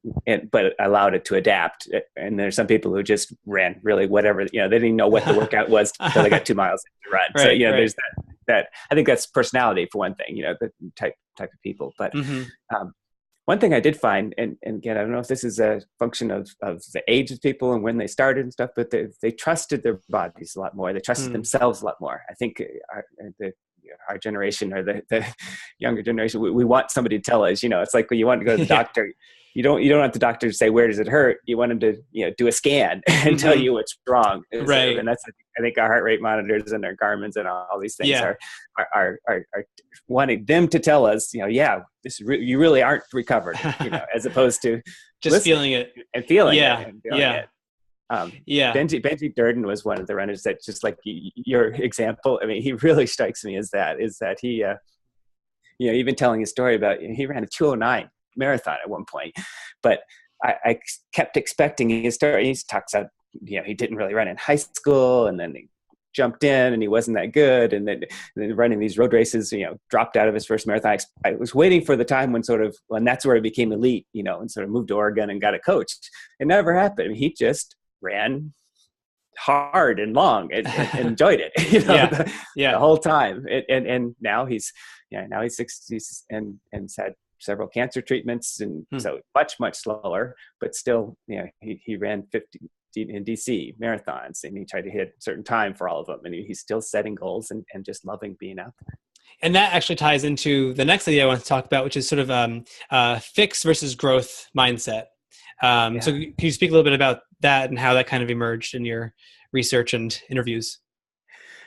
but allowed it to adapt. And there's some people who just ran really whatever, they didn't even know what the workout was until they got 2 miles to run. So, there's that, I think that's personality for one thing, the type of people, but, one thing I did find, and again, I don't know if this is a function of the age of people and when they started and stuff, but they trusted their bodies a lot more. They trusted themselves a lot more. I think our generation, or the younger generation, we want somebody to tell us. It's like when you want to go to the doctor. You don't want the doctor to say, where does it hurt? You want him to do a scan and tell you what's wrong. Right. And that's, I think, our heart rate monitors and our Garmin's and all these things are wanting them to tell us, you really aren't recovered, as opposed to just feeling it and feeling it. And feeling it. Benji Durden was one of the runners that, just like your example, I mean, he really strikes me as that he, even telling his story about, he ran a 2:09 marathon at one point, but I kept expecting his story. He talks about, he didn't really run in high school, and then he jumped in and he wasn't that good. And then running these road races, dropped out of his first marathon. I was waiting for the time when that's where he became elite, and sort of moved to Oregon and got a coach. It never happened. He just ran hard and long and enjoyed it, the whole time. And now he's 60 and had several cancer treatments, and so much slower, but still, he ran 50 in DC marathons, and he tried to hit a certain time for all of them, and he's still setting goals and just loving being out there. And that actually ties into the next idea I want to talk about, which is sort of fix versus growth mindset. So can you speak a little bit about that and how that kind of emerged in your research and interviews?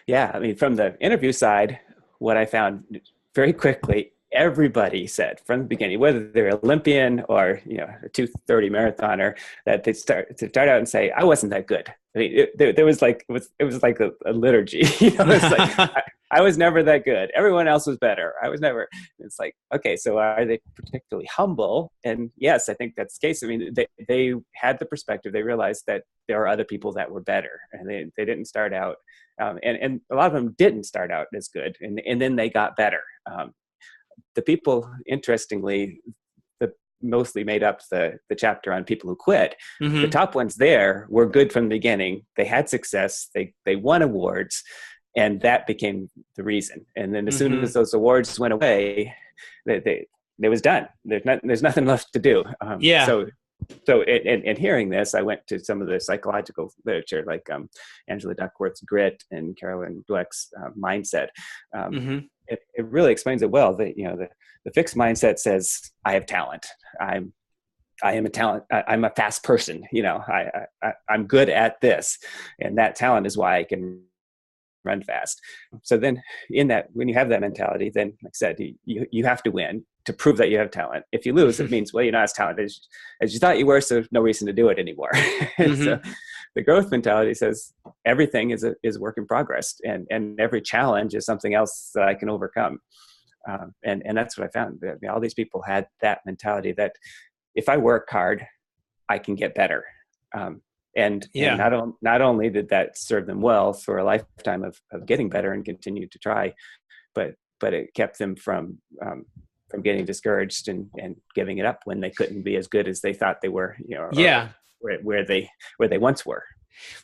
Yeah, I mean, from the interview side, what I found very quickly, everybody said from the beginning, whether they're Olympian or a 2:30 marathoner, that they start out and say, I wasn't that good. I mean, there was like it was like a liturgy. It's like I was never that good. Everyone else was better. I was never. It's like, okay, so are they particularly humble? And yes, I think that's the case. I mean, they had the perspective. They realized that there are other people that were better, and they didn't start out, and a lot of them didn't start out as good, and then they got better. The people, interestingly, that mostly made up the chapter on people who quit. The top ones there were good from the beginning. They had success. They won awards, and that became the reason. And then as soon as those awards went away, it was done. There's nothing left to do. So in hearing this, I went to some of the psychological literature, like Angela Duckworth's Grit and Carolyn Dweck's Mindset. It really explains it well. That the fixed mindset says, I have talent. I am a talent. I'm a fast person. I'm good at this, and that talent is why I can run fast. So then, when you have that mentality, then, like I said, you have to win to prove that you have talent. If you lose, it means, well, you're not as talented as you thought you were, so there's no reason to do it anymore. So the growth mentality says everything is a work in progress, and every challenge is something else that I can overcome. And that's what I found. I mean, all these people had that mentality that if I work hard, I can get better. And not only did that serve them well for a lifetime of getting better and continue to try, but it kept them from getting discouraged and giving it up when they couldn't be as good as they thought they were, where they once were.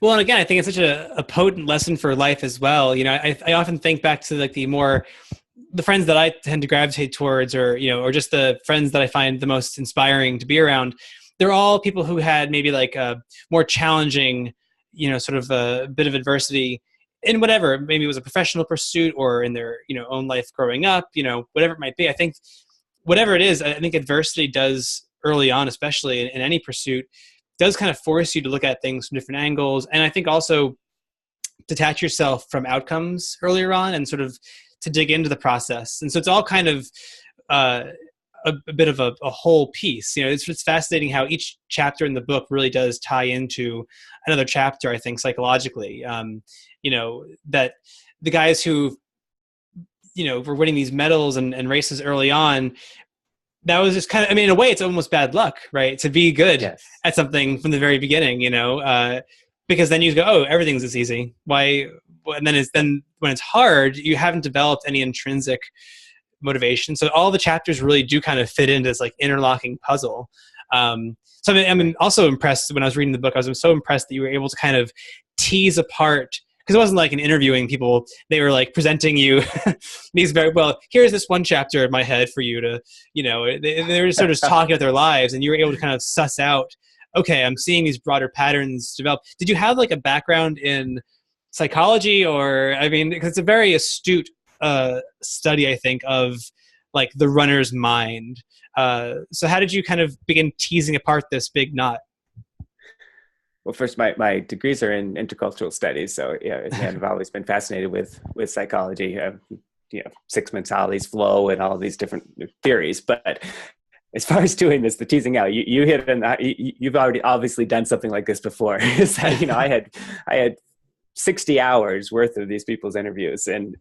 Well, and again, I think it's such a potent lesson for life as well. I often think back to like the friends that I tend to gravitate towards, or just the friends that I find the most inspiring to be around. They're all people who had maybe like a more challenging, sort of a bit of adversity in whatever, maybe it was a professional pursuit or in their, own life growing up, whatever it might be. I think whatever it is, I think adversity does early on, especially in any pursuit, does kind of force you to look at things from different angles. And I think also detach yourself from outcomes earlier on and sort of to dig into the process. And so it's all kind of a bit of a whole piece. It's fascinating how each chapter in the book really does tie into another chapter, I think, psychologically. That the guys who, were winning these medals and races early on, that was just kind of, in a way, it's almost bad luck, right? To be good at something from the very beginning, because then you go, oh, everything's this easy. Why? And then when it's hard, you haven't developed any intrinsic motivation. So all the chapters really do kind of fit into this like interlocking puzzle. So I'm also impressed when I was reading the book. I was so impressed that you were able to kind of tease apart because it wasn't like an interviewing people. They were like presenting you these very, well, here's this one chapter in my head for you to, they were sort of just talking about their lives, and you were able to kind of suss out, okay, I'm seeing these broader patterns develop. Did you have like a background in psychology, or, I mean, because it's a very astute study, I think, of like the runner's mind. So how did you kind of begin teasing apart this big knot? Well, first, my degrees are in intercultural studies, so and I've always been fascinated with psychology, Six Mentalities, flow, and all these different theories. But as far as doing this, the teasing out, you hit it, you've already obviously done something like this before. I had 60 hours worth of these people's interviews, and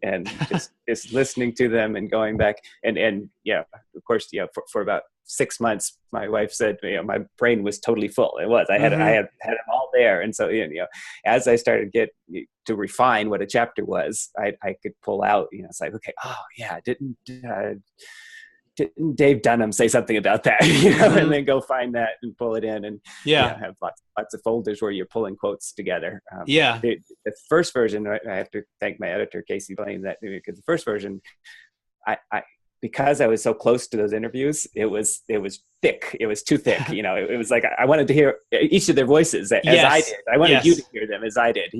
just listening to them and going back and of course, for about 6 months, my wife said, my brain was totally full. It was, I had them all there. And so, as I started to refine what a chapter was, I could pull out, it's like, okay, oh yeah, didn't Dave Dunham say something about that, and then go find that and pull it in, and have lots of folders where you're pulling quotes together. The first version, I have to thank my editor, Casey Blaine, because the first version, I because I was so close to those interviews, it was thick. It was too thick. It was like, I wanted to hear each of their voices as I did. I wanted you to hear them as I did,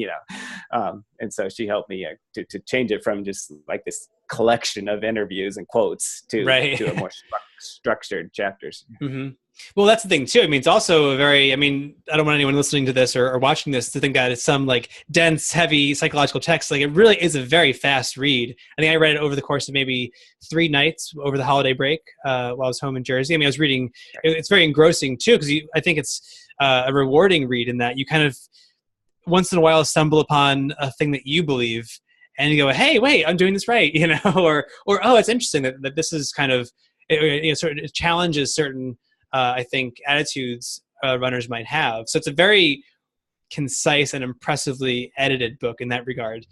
and so she helped me to change it from just like this collection of interviews and quotes to a more structured chapters. Mm-hmm. Well, that's the thing too. I mean, it's also I don't want anyone listening to this or watching this to think that it's some like dense, heavy psychological text. Like, it really is a very fast read. I think I read it over the course of maybe 3 nights over the holiday break while I was home in Jersey. I mean, I was reading, it's very engrossing too, because I think it's a rewarding read in that you kind of once in a while stumble upon a thing that you believe and you go, hey, wait, I'm doing this right. Or, oh, it's interesting that this is kind of, sort of challenges certain, I think, attitudes runners might have. So it's a very concise and impressively edited book in that regard.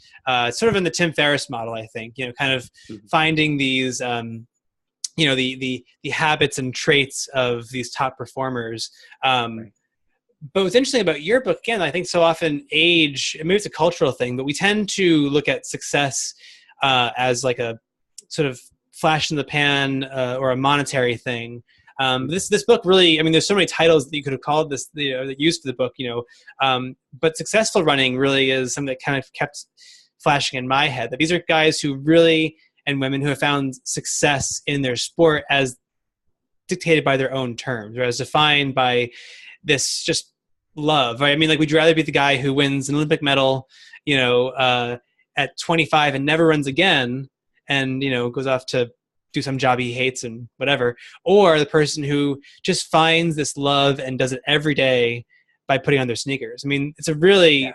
Sort of in the Tim Ferriss model, I think, kind of finding these, the habits and traits of these top performers. But what's interesting about your book, again, I think so often age, maybe it's a cultural thing, but we tend to look at success as like a sort of flash in the pan or a monetary thing. This book really, there's so many titles that you could have called this, that used for the book, but successful running really is something that kind of kept flashing in my head, that these are guys who really, and women who have found success in their sport as dictated by their own terms, or as defined by this just love, right? Would you rather be the guy who wins an Olympic medal, at 25 and never runs again and, goes off to do some job he hates and whatever, or the person who just finds this love and does it every day by putting on their sneakers? It's a really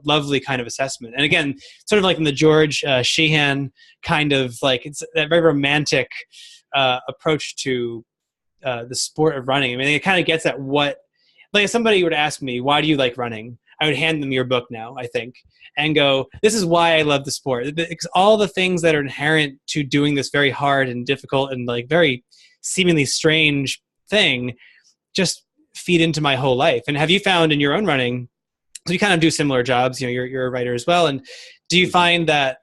lovely kind of assessment. And again, sort of like in the George Sheehan kind of like, it's that very romantic approach to the sport of running. It kind of gets at what, like if somebody would ask me, why do you like running? I would hand them your book now, I think, and go, this is why I love the sport. Because all the things that are inherent to doing this very hard and difficult and like very seemingly strange thing just feed into my whole life. And have you found in your own running, so you kind of do similar jobs, you're a writer as well. And do you find that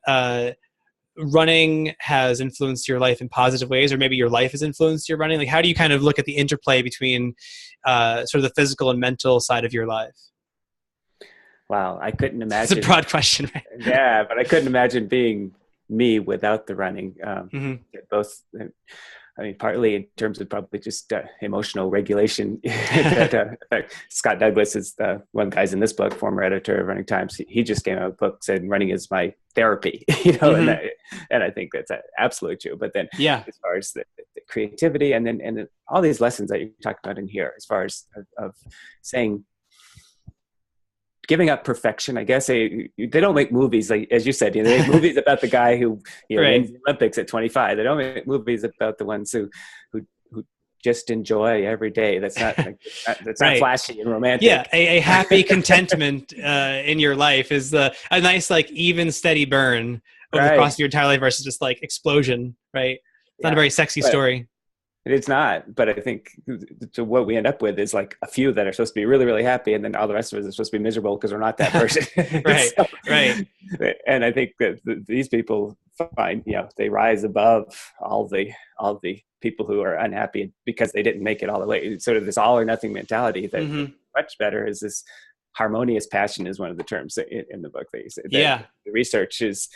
running has influenced your life in positive ways, or maybe your life has influenced your running? Like, how do you kind of look at the interplay between sort of the physical and mental side of your life? Wow, I couldn't imagine. It's a broad question, right? Yeah, but I couldn't imagine being me without the running. Both, partly in terms of probably just emotional regulation. Scott Douglas is one of the guys in this book, former editor of Running Times. He just came out with a book saying running is my therapy, and I think that's absolutely true. But then, as far as the creativity and then all these lessons that you talk about in here, as far as of saying, giving up perfection, I guess. They don't make movies, like as you said, they make movies about the guy who wins the Olympics at 25. They don't make movies about the ones who just enjoy every day. That's not not flashy and romantic. Yeah, a happy contentment in your life is a nice like even steady burn over the course of your entire life versus just like explosion. Right, it's not a very sexy story. It's not, but I think so what we end up with is like a few that are supposed to be really, really happy, and then all the rest of us are supposed to be miserable because we're not that person. Right, So, right. and I think that these people find, they rise above all the people who are unhappy because they didn't make it all the way. It's sort of this all or nothing mentality that much better is this harmonious passion is one of the terms in the book that you say. Yeah. The research says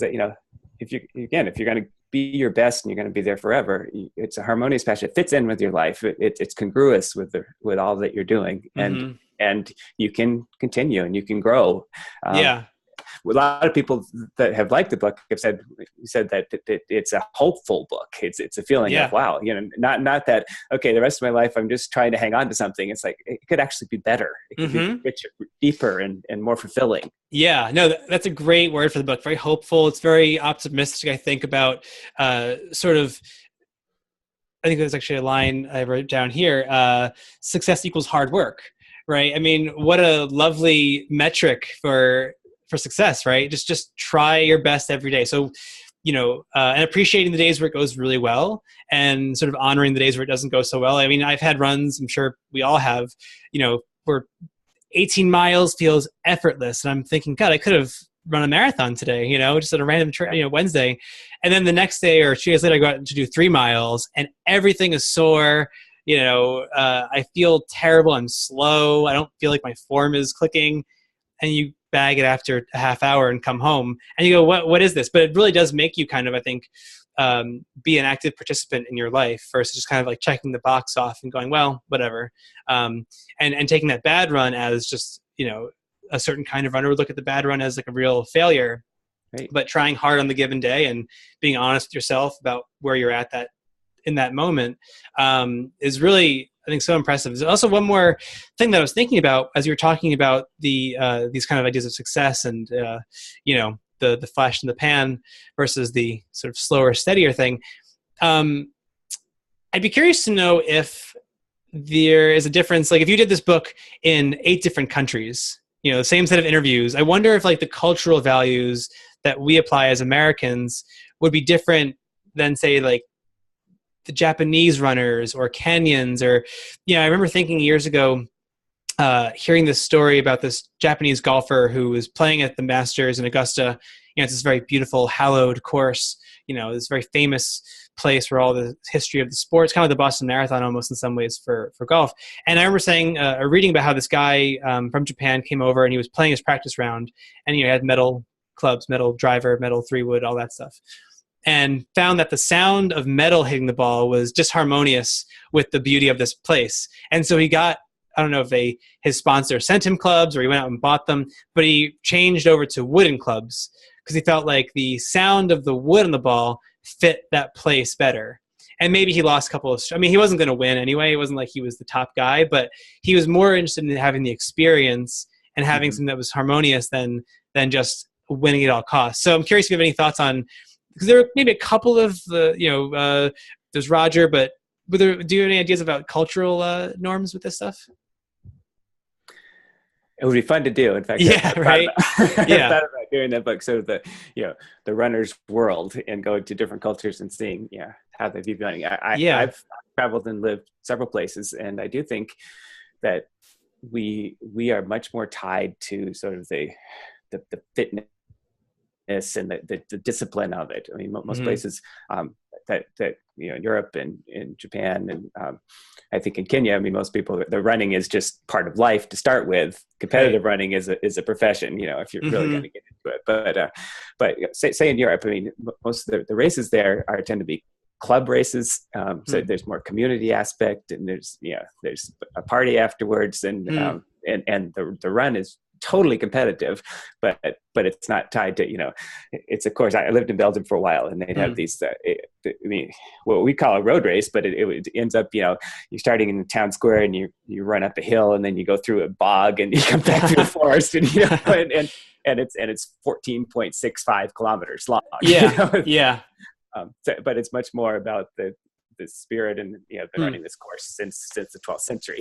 that, if you're going to be your best and you're going to be there forever, it's a harmonious passion. It fits in with your life. It's congruous with all that you're doing, and you can continue and you can grow. Yeah. A lot of people that have liked the book have said that it's a hopeful book. It's a feeling of, wow, not that, okay, the rest of my life I'm just trying to hang on to something. It's like, it could actually be better. It could be richer, deeper, and more fulfilling. Yeah, no, that's a great word for the book. Very hopeful. It's very optimistic, I think, about sort of, I think there's actually a line I wrote down here, success equals hard work, right? I mean, what a lovely metric for success, right? Just try your best every day. So, and appreciating the days where it goes really well and sort of honoring the days where it doesn't go so well. I mean, I've had runs, I'm sure we all have, where 18 miles feels effortless. And I'm thinking, God, I could have run a marathon today, just at a random, Wednesday. And then the next day or 2 days later, I go out to do 3 miles and everything is sore. I feel terrible. I'm slow. I don't feel like my form is clicking. And you bag it after a half hour and come home and you go, what is this? But it really does make you kind of, I think, be an active participant in your life versus just kind of like checking the box off and going, well, whatever. And taking that bad run as just, a certain kind of runner would look at the bad run as like a real failure, right. But trying hard on the given day and being honest with yourself about where you're at in that moment is really, I think, so impressive. There's also one more thing that I was thinking about as you were talking about these kind of ideas of success and, the flash in the pan versus the sort of slower, steadier thing. I'd be curious to know if there is a difference. Like if you did this book in 8 different countries, the same set of interviews, I wonder if like the cultural values that we apply as Americans would be different than, say, like the Japanese runners or Kenyans or, I remember thinking years ago, hearing this story about this Japanese golfer who was playing at the Masters in Augusta. It's this very beautiful, hallowed course, this very famous place where all the history of the sport. It's kind of like the Boston Marathon almost in some ways for golf. And I remember saying, reading about how this guy from Japan came over and he was playing his practice round and, he had metal clubs, metal driver, metal 3-wood, all that stuff. And found that the sound of metal hitting the ball was disharmonious with the beauty of this place. And so he got, I don't know if his sponsor sent him clubs or he went out and bought them, but he changed over to wooden clubs because he felt like the sound of the wood on the ball fit that place better. And maybe he lost a couple of, he wasn't going to win anyway. It wasn't like he was the top guy, but he was more interested in having the experience and having something that was harmonious than just winning at all costs. So I'm curious if you have any thoughts on, because there were maybe a couple of there's Roger, but do you have any ideas about cultural norms with this stuff? It would be fun to do. In fact, right. I thought about doing that book, sort of the runner's world and going to different cultures and seeing, how they view running. I've traveled and lived several places, and I do think that we are much more tied to sort of the fitness and the discipline of it. I mean, most places that in Europe and in Japan and I think in Kenya, most people, the running is just part of life to start with. Competitive running is a profession, if you're really going to get into it. But say in Europe, most of the races there tend to be club races. So there's more community aspect, and there's a party afterwards, and the run is totally competitive, but it's not tied to, it's, of course, I lived in Belgium for a while, and they'd have these, what we call a road race, but it ends up, you're starting in the town square and you run up a hill and then you go through a bog and you come back through the forest and, and it's 14.65 kilometers long. Yeah. But it's much more about the spirit and been running this course since the 12th century.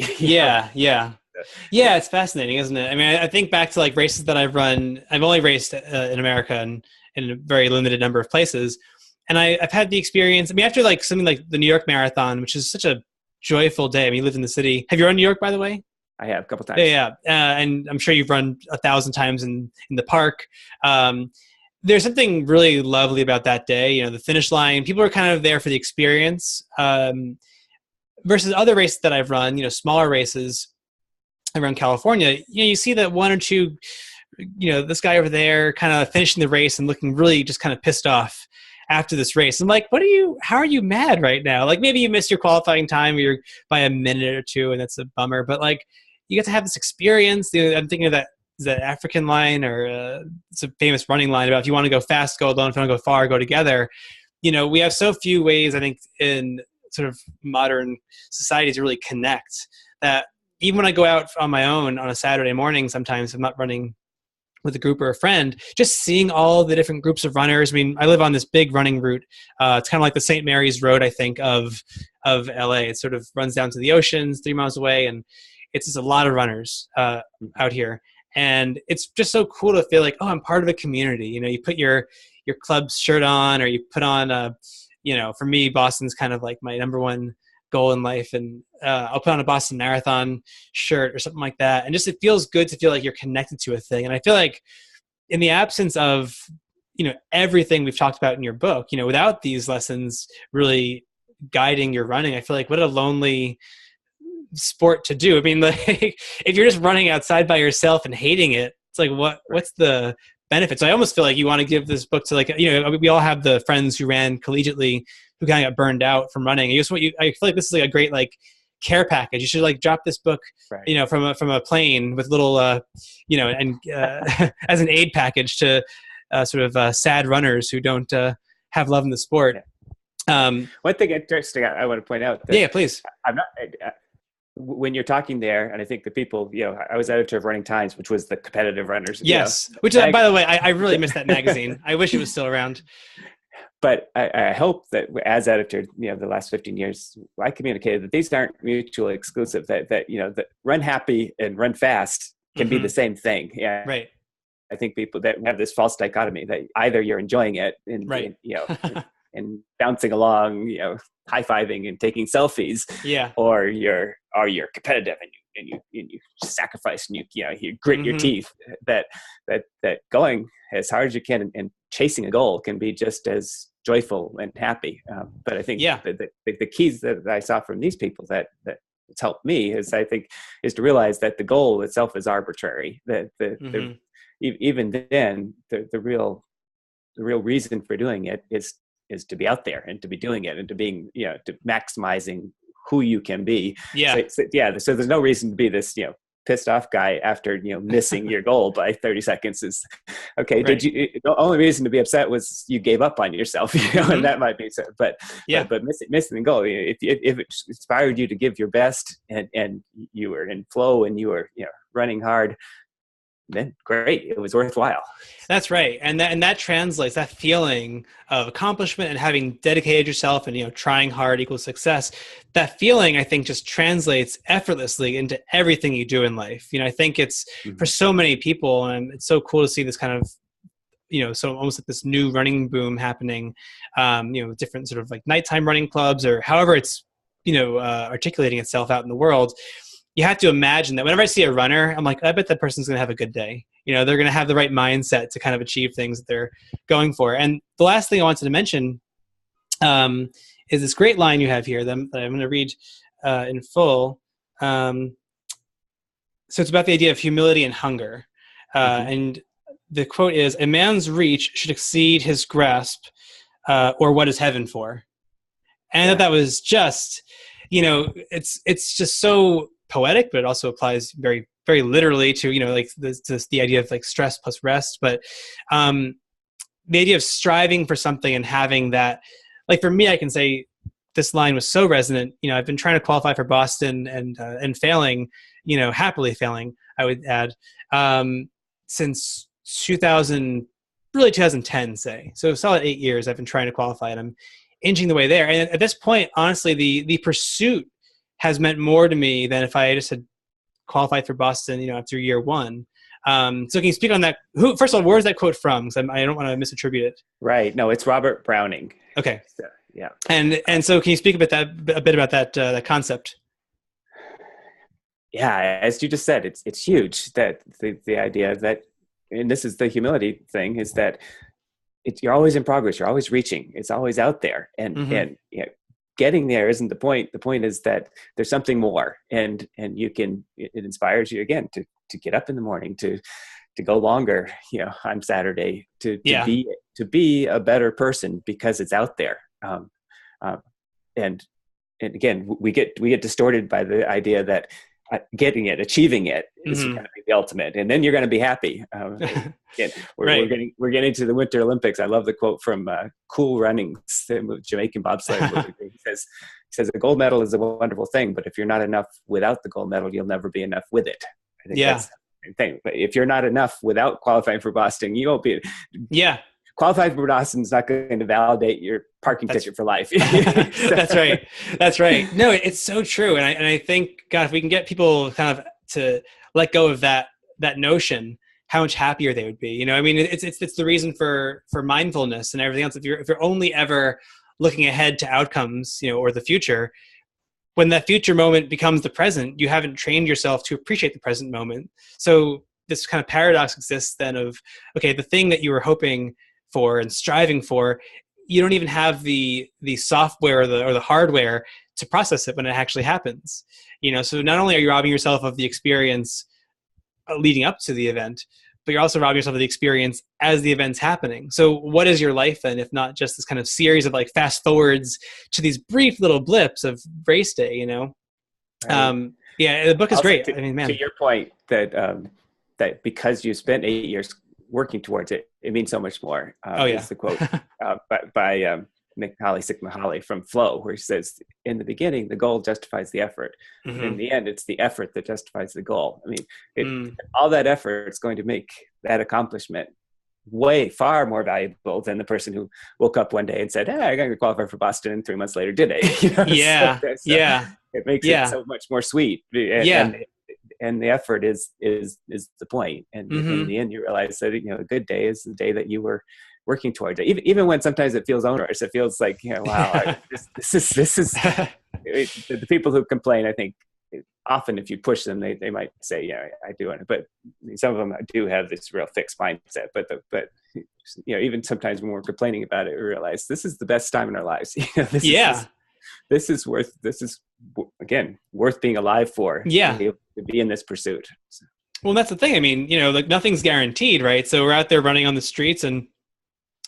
It's fascinating, isn't it? I think back to like races that I've run. I've only raced in America and in a very limited number of places, And I've had the experience. I mean, after like something like the New York Marathon, which is such a joyful day. I mean, you live in the city. Have you run New York, by the way? I have a couple times. Yeah. And I'm sure you've run 1,000 times in the park. There's something really lovely about that day. You know, the finish line, people are kind of there for the experience, versus other races that I've run, you know, smaller races around California. You know, you see that one or two, you know, this guy over there kind of finishing the race and looking really just kind of pissed off after this race. I'm like, how are you mad right now? Like, maybe you missed your qualifying time, or you're by a minute or two, and that's a bummer. But like, you get to have this experience. You know, I'm thinking of that African line, or it's a famous running line about, if you want to go fast, go alone. If you want to go far, go together. You know, we have so few ways, I think, in sort of modern society to really connect, that even when I go out on my own on a Saturday morning, sometimes I'm not running with a group or a friend, just seeing all the different groups of runners. I mean, I live on this big running route. It's kind of like the St. Mary's Road, I think, of LA. It sort of runs down to the oceans 3 miles away, and it's just a lot of runners out here. And it's just so cool to feel like, oh, I'm part of a community. You know, you put your club's shirt on, or you put on you know, for me, Boston's kind of like my number one goal in life. And I'll put on a Boston Marathon shirt or something like that. And just, it feels good to feel like you're connected to a thing. And I feel like in the absence of, you know, everything we've talked about in your book, you know, without these lessons really guiding your running, I feel like what a lonely sport to do. I mean, like, if you're just running outside by yourself and hating it, it's like, what's the benefits? I almost feel like you want to give this book to, like, you know, we all have the friends who ran collegiately who kind of got burned out from running. I feel like this is like a great, like, care package. You should, like, drop this book, right, you know, from a plane with little, you know, and as an aid package to sort of sad runners who don't have love in the sport. One thing interesting I want to point out. Yeah, please. I'm not. When you're talking there, and I think the people, you know, I was editor of Running Times, which was the competitive runners. Yes, you know, which, by the way, I really miss that magazine. I wish it was still around. But I hope that as editor, you know, the last 15 years, I communicated that these aren't mutually exclusive, that you know, that run happy and run fast can be the same thing. Yeah. Right. I think people that have this false dichotomy that either you're enjoying it and, right, and, you know, and bouncing along, you know, high-fiving and taking selfies, yeah, or you're competitive and you sacrifice and you grit your teeth. That going as hard as you can and chasing a goal can be just as joyful and happy. But I think the keys that I saw from these people that it's helped me is to realize that the goal itself is arbitrary. That even then the real reason for doing it is to be out there and to be doing it and to being, you know, to maximizing who you can be. Yeah. So there's no reason to be this, you know, pissed off guy after, you know, missing your goal by 30 seconds is okay. Right. The only reason to be upset was you gave up on yourself, you know, and that might be so, but missing the goal, if it inspired you to give your best and you were in flow and you were, you know, running hard, then great, it was worthwhile. That's right. And that translates, that feeling of accomplishment and having dedicated yourself and, you know, trying hard equals success. That feeling, I think, just translates effortlessly into everything you do in life. You know, I think it's for so many people, and it's so cool to see this kind of, you know, so almost like this new running boom happening, you know, with different sort of like nighttime running clubs or however it's, you know, articulating itself out in the world. You have to imagine that whenever I see a runner, I'm like, I bet that person's going to have a good day. You know, they're going to have the right mindset to kind of achieve things that they're going for. And the last thing I wanted to mention is this great line you have here that I'm going to read in full. So it's about the idea of humility and hunger. And the quote is, "A man's reach should exceed his grasp, or what is heaven for?" And that was just, you know, it's just so poetic, but it also applies very, very literally to, you know, like the idea of like stress plus rest. But the idea of striving for something and having that, like for me, I can say this line was so resonant. You know, I've been trying to qualify for Boston and failing, you know, happily failing, I would add, since 2010, say. So a solid 8 years I've been trying to qualify, and I'm inching the way there. And at this point, honestly, the pursuit has meant more to me than if I just had qualified for Boston, you know, after year one. So can you speak on that? First of all, where is that quote from? Because I don't want to misattribute it. Right. No, it's Robert Browning. Okay. So, yeah. And so can you speak a bit about that concept? Yeah, as you just said, it's huge, that the idea that, and this is the humility thing, is that you're always in progress, you're always reaching, it's always out there, and getting there isn't the point. The point is that there's something more, and it inspires you again to get up in the morning, to go longer, on Saturday, to be a better person because it's out there. And again, we get distorted by the idea that getting it, achieving it is going to be the ultimate, and then you're going to be happy. Again, we're getting to the Winter Olympics. I love the quote from Cool Runnings, the Jamaican bobsled. He says a gold medal is a wonderful thing, but if you're not enough without the gold medal, you'll never be enough with it. I think that's the thing. But if you're not enough without qualifying for Boston, you won't be. Yeah. Qualifying for Boston is not going to validate your parking ticket for life. That's right. That's right. No, it's so true. And I think, God, if we can get people kind of to let go of that notion, how much happier they would be. I mean, it's the reason for mindfulness and everything else. If you're only ever looking ahead to outcomes, or the future, when that future moment becomes the present, you haven't trained yourself to appreciate the present moment. So this kind of paradox exists then of, okay, the thing that you were hoping for and striving for, you don't even have the software or the hardware to process it when it actually happens. So not only are you robbing yourself of the experience leading up to the event, but you're also robbing yourself of the experience as the event's happening. So what is your life then, if not just this kind of series of like fast forwards to these brief little blips of race day? Right. The book is also great. To your point that because you spent 8 years working towards it, it means so much more. Is the quote by Mihaly from Flow, where he says, in the beginning, the goal justifies the effort. In the end, it's the effort that justifies the goal. I mean, all that effort is going to make that accomplishment way far more valuable than the person who woke up one day and said, "Hey, I'm going to qualify for Boston," and 3 months later did it. It makes it so much more sweet. And the effort is the point. And in the end, you realize that a good day is the day that you were working towards it. Even when sometimes it feels onerous, it feels like, wow, this is the people who complain. I think often if you push them, they might say, yeah, I do it. But some of them do have this real fixed mindset. But even sometimes when we're complaining about it, we realize this is the best time in our lives. This is again worth being alive for. To be in this pursuit. Well, that's the thing. I mean, like nothing's guaranteed, right? So we're out there running on the streets, and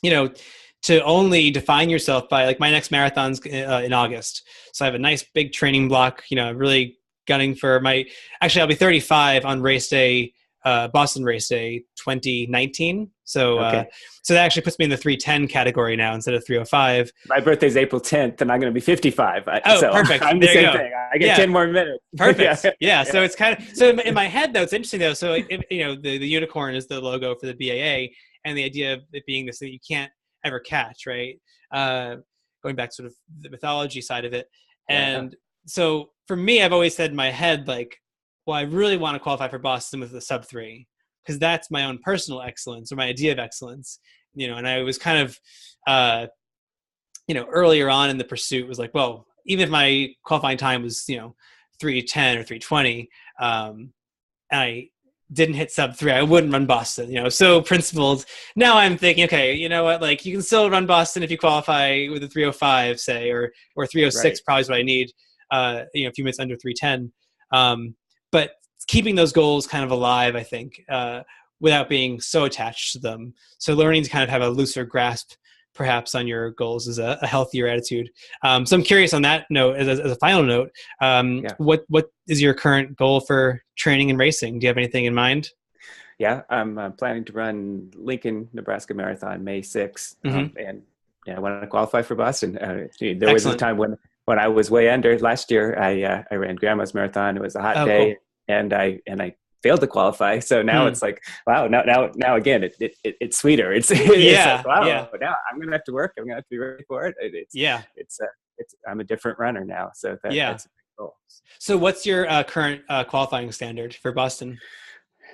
to only define yourself by, like, my next marathon's in August, so I have a nice big training block. Really gunning for I'll be 35 on race day, Boston race day 2019. So so that actually puts me in the 310 category now instead of 305. My birthday's April 10th, and I'm going to be 55. So perfect. I'm the same thing. I get 10 more minutes. Perfect. So it's kind of, so in my head though, it's interesting though. So the unicorn is the logo for the BAA, and the idea of it being this thing you can't ever catch, right? Going back to sort of the mythology side of it. And so for me, I've always said in my head, like, well, I really want to qualify for Boston with a sub 3, because that's my own personal excellence, or my idea of excellence. And I was kind of, earlier on in the pursuit was like, well, even if my qualifying time was, 3:10 or 3:20, and I didn't hit sub 3, I wouldn't run Boston, so principled. Now I'm thinking, okay, you know what, like, you can still run Boston if you qualify with a 3:05, say, or 3:06, probably is what I need, a few minutes under 3:10. But keeping those goals kind of alive, I think, without being so attached to them. So learning to kind of have a looser grasp, perhaps, on your goals is a healthier attitude. So I'm curious on that note, as a final note, what is your current goal for training and racing? Do you have anything in mind? Yeah, I'm planning to run Lincoln, Nebraska Marathon May 6th, and I want to qualify for Boston. There was a time when I was way under. Last year, I ran Grandma's Marathon. It was a hot day, cool. and I failed to qualify. So now it's like, wow, now again, it's sweeter. It's like, wow, now I'm going to have to work. I'm going to have to be ready for it. I'm a different runner now. So that's a big goal. So what's your current qualifying standard for Boston?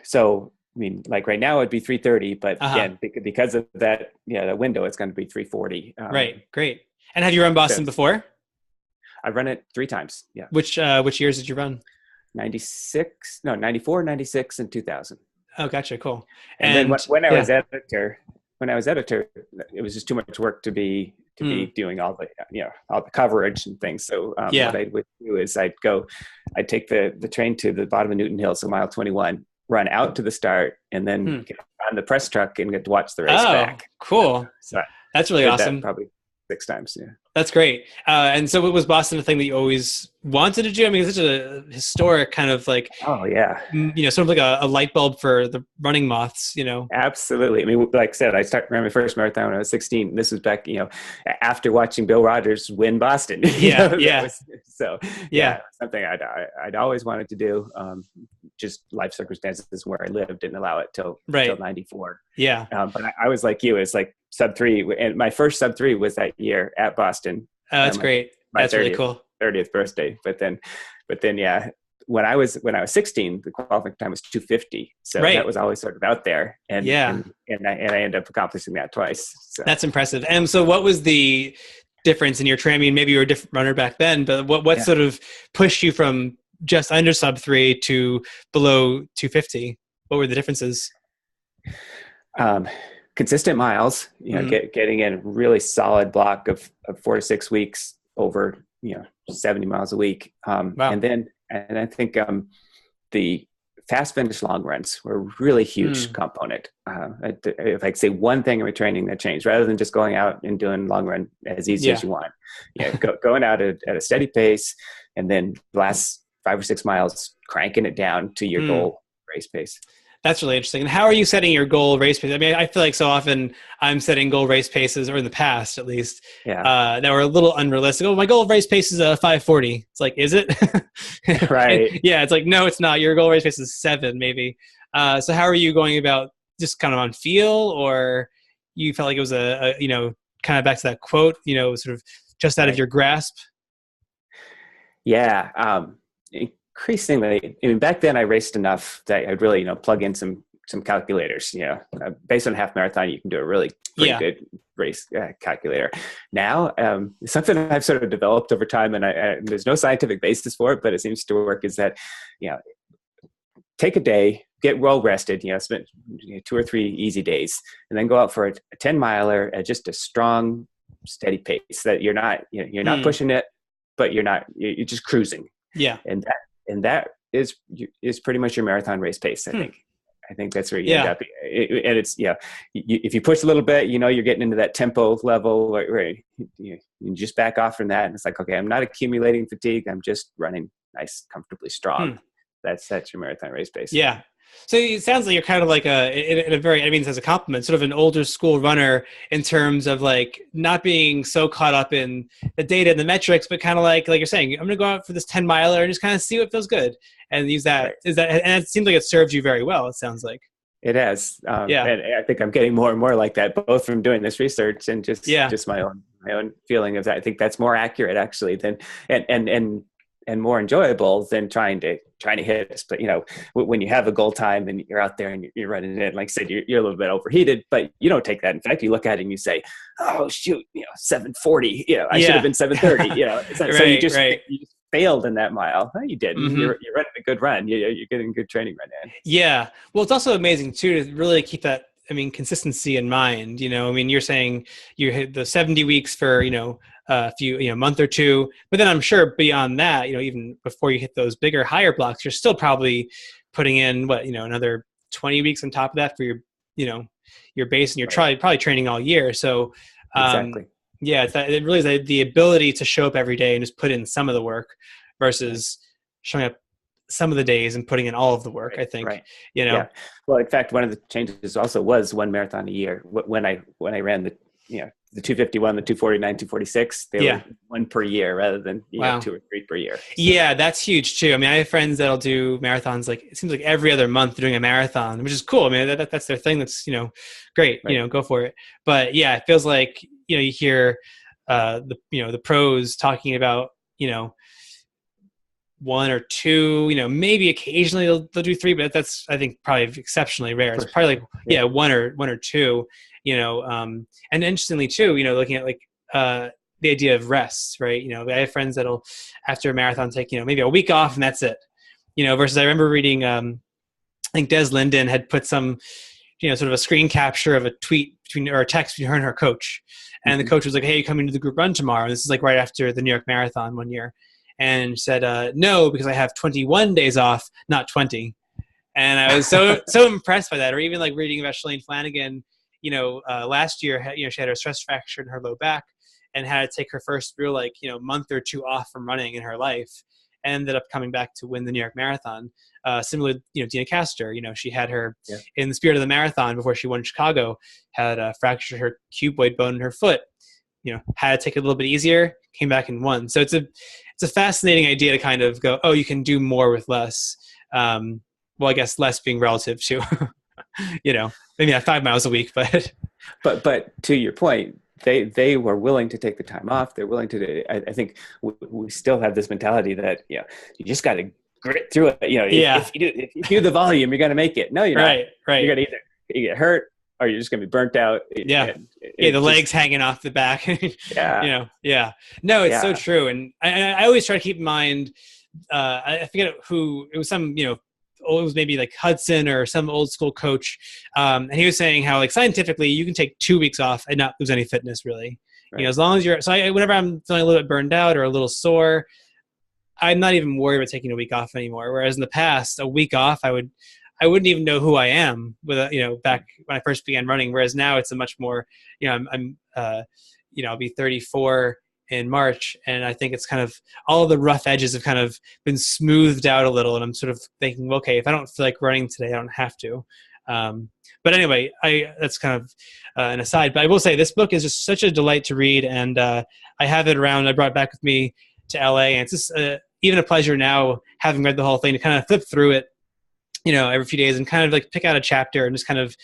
So mean, like right now it'd be 3:30, but Uh-huh. again, because of that, the window, it's going to be 3:40. Right. Great. And have you run So Boston before? I've run it 3 times. Yeah. Which years did you run? 96, no, 94, 96, and 2000. Oh, gotcha. Cool. And then And when yeah. I was editor, it was just too much work to be Mm, doing all the all the coverage and things. So yeah. what I would do is I'd take the train to the bottom of Newton Hill, so mile 21, run out to the start, and then Hmm. get on the press truck and get to watch the race Oh, back. cool. So I That's really did that awesome. probably 6 times. Yeah. That's great. And so was Boston a thing that you always wanted to do? I mean, it's such a historic kind of like, Oh yeah. sort of like a light bulb for the running moths, Absolutely. I mean, like I said, ran my first marathon when I was 16. This was back, after watching Bill Rodgers win Boston. Yeah. Yeah. So Yeah. something I'd always wanted to do. Just life circumstances where I lived didn't allow it till Right. 94. Yeah. But I was like you. It's like sub 3, and my first sub 3 was that year at Boston. That's great. My That's really cool. 30th birthday. But then, yeah. When I was 16, the qualifying time was 2:50, so Right. that was always sort of out there, and I ended up accomplishing that twice. So. That's impressive. And so, what was the difference in your training? I mean, maybe you were a different runner back then, but what sort of pushed you from just under sub 3 to below 250? What were the differences? Consistent miles, getting in a really solid block of 4 to 6 weeks over 70 miles a week, Wow. and I think the fast finish long runs were a really huge component. If I could say one thing in my training that changed, rather than just going out and doing long run as easy as you want, going out at a steady pace, and then the last 5 or 6 miles cranking it down to your goal race pace. That's really interesting. And how are you setting your goal race pace? I mean, I feel like so often I'm setting goal race paces, or in the past at least, that were a little unrealistic. Oh, my goal race pace is a 5:40. It's like, is it? Right. Yeah, it's like, no, it's not. Your goal race pace is 7, maybe. So how are you going about, just kind of on feel, or you felt like it was a kind of back to that quote, sort of just out of your grasp? Yeah. Increasingly, I mean, back then I raced enough that I'd really, plug in some calculators. Based on half marathon, you can do a really pretty good race calculator. Now, something I've sort of developed over time, and there's no scientific basis for it, but it seems to work. Is that take a day, get well rested. Spend 2 or 3 easy days, and then go out for a 10-miler at just a strong, steady pace. That you're not pushing it, but you're just cruising. Yeah, and that is pretty much your marathon race pace. I think that's where you end up. And it's if you push a little bit, you're getting into that tempo level where you just back off from that, and it's like, okay, I'm not accumulating fatigue. I'm just running nice, comfortably strong. That's your marathon race pace. Yeah. So it sounds like you're kind of like in a very, I mean this as a compliment, sort of an older school runner in terms of like not being so caught up in the data and the metrics, but kind of like you're saying, I'm going to go out for this 10-miler and just kind of see what feels good and use that. Right. Is that, and it seems like it served you very well. It sounds like. It has. And I think I'm getting more and more like that, both from doing this research and just my own feeling of that. I think that's more accurate actually than, and more enjoyable than trying to hit us. But when you have a goal time and you're out there and you're running it, like I said, you're a little bit overheated, but you don't take that. In fact, you look at it and you say, "Oh shoot, 7:40. I should have been 7:30." So you just failed in that mile. No, you didn't. Mm-hmm. You're running a good run. You're getting a good training run in. Yeah. Well, it's also amazing too to really keep that. I mean, consistency in mind. I mean, you're saying you hit the 70 weeks for a few month or two, but then I'm sure beyond that, even before you hit those bigger, higher blocks, you're still probably putting in another 20 weeks on top of that for your base, and you're probably training all year. So exactly. It really is the ability to show up every day and just put in some of the work versus showing up some of the days and putting in all of the work. I think, Yeah. Well, in fact, one of the changes also was one marathon a year. When I ran the 251, the 249, 246, they were one per year rather than 2 or 3 per year. So. Yeah, that's huge too. I mean, I have friends that'll do marathons. Like it seems like every other month they're doing a marathon, which is cool. I mean, that's their thing. That's great. Right. Go for it. But yeah, it feels like you hear the pros talking about 1 or 2, maybe occasionally they'll do 3, but that's, I think, probably exceptionally rare. It's probably like, 1 or 2, and interestingly too, looking at like, the idea of rest, right? I have friends that'll, after a marathon, take, maybe a week off and that's it, versus I remember reading, I think Des Linden had put some, sort of a screen capture of a tweet or a text between her and her coach. And the coach was like, hey, you coming to the group run tomorrow? And this is like right after the New York Marathon one year. And said, no, because I have 21 days off, not 20. And I was so impressed by that. Or even like reading about Shalane Flanagan, last year, she had a stress fracture in her low back and had to take her first real month or 2 off from running in her life. Ended up coming back to win the New York Marathon. Similarly, Deena Kastor, she had her in the spirit of the marathon before she won Chicago, had fractured her cuboid bone in her foot, had to take it a little bit easier, came back and won. So it's a fascinating idea to kind of go, oh, you can do more with less. Well, I guess less being relative to, maybe not 5 miles a week, but to your point, they were willing to take the time off. They're willing to. I think we still have this mentality that you just got to grit through it. If you do the volume, you're going to make it. No, you're not. Right. You're going to either you get hurt or you're just going to be burnt out. The legs hanging off the back. No, it's so true. And I always try to keep in mind. I forget who it was. It was maybe like Hudson or some old school coach. And he was saying how like scientifically you can take 2 weeks off and not lose any fitness really. Right. As long as whenever I'm feeling a little bit burned out or a little sore, I'm not even worried about taking a week off anymore. Whereas in the past, a week off, I wouldn't even know who I am with, back when I first began running. Whereas now it's a much more, I'll be 34 in March. And I think it's kind of all of the rough edges have kind of been smoothed out a little. And I'm sort of thinking, okay, if I don't feel like running today, I don't have to. But anyway, that's kind of an aside. But I will say this book is just such a delight to read. And I have it around. I brought it back with me to LA. And it's just even a pleasure now, having read the whole thing, to kind of flip through it, every few days and kind of like pick out a chapter and just kind of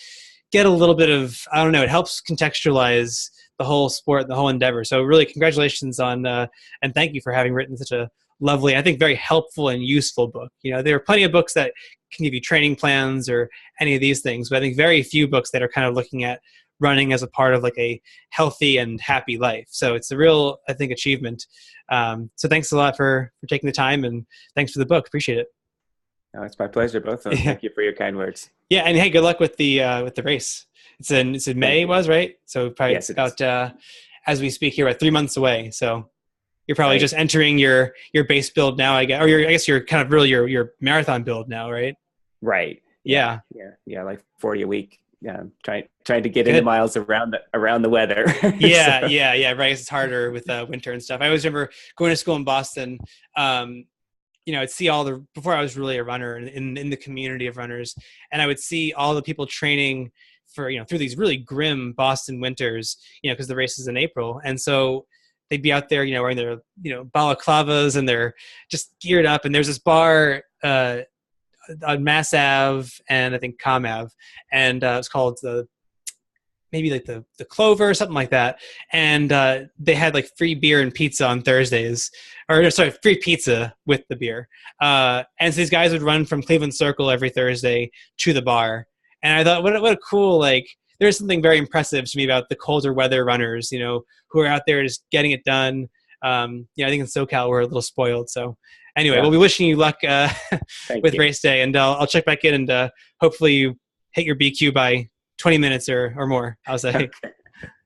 get a little bit of, I don't know, it helps contextualize the whole sport, the whole endeavor. So really congratulations on, and thank you for having written such a lovely, I think very helpful and useful book. There are plenty of books that can give you training plans or any of these things, but I think very few books that are kind of looking at running as a part of like a healthy and happy life. So it's a real, I think, achievement. So thanks a lot for taking the time, and thanks for the book. Appreciate it. No, it's my pleasure, both of them. Thank you for your kind words. Yeah, and hey, good luck with the race. It's in May, right? So probably it's about as we speak here, about 3 months away. So you're probably just entering your base build now, I guess, or I guess you're kind of really your marathon build now, right? Right. Yeah. Like 40 a week. Yeah, trying to get into miles around the weather. Yeah, right. It's harder with winter and stuff. I always remember going to school in Boston. I'd see before I was really a runner in the community of runners, and I would see all the people training for, through these really grim Boston winters, because the race is in April. And so they'd be out there, wearing their, balaclavas, and they're just geared up. And there's this bar on Mass Ave and I think Com Ave, and it's called the Clover or something like that. And they had like free beer and pizza on Thursdays, free pizza with the beer. And so these guys would run from Cleveland Circle every Thursday to the bar. And I thought, what a cool, there's something very impressive to me about the colder weather runners, who are out there just getting it done. I think in SoCal, we're a little spoiled. So anyway, we'll be wishing you luck with race day, and I'll check back in, and hopefully you hit your BQ by 20 minutes or more. I'll say. Okay.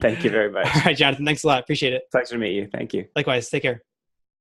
Thank you very much. All right, Jonathan. Thanks a lot. Appreciate it. Pleasure to meet you. Thank you. Likewise. Take care.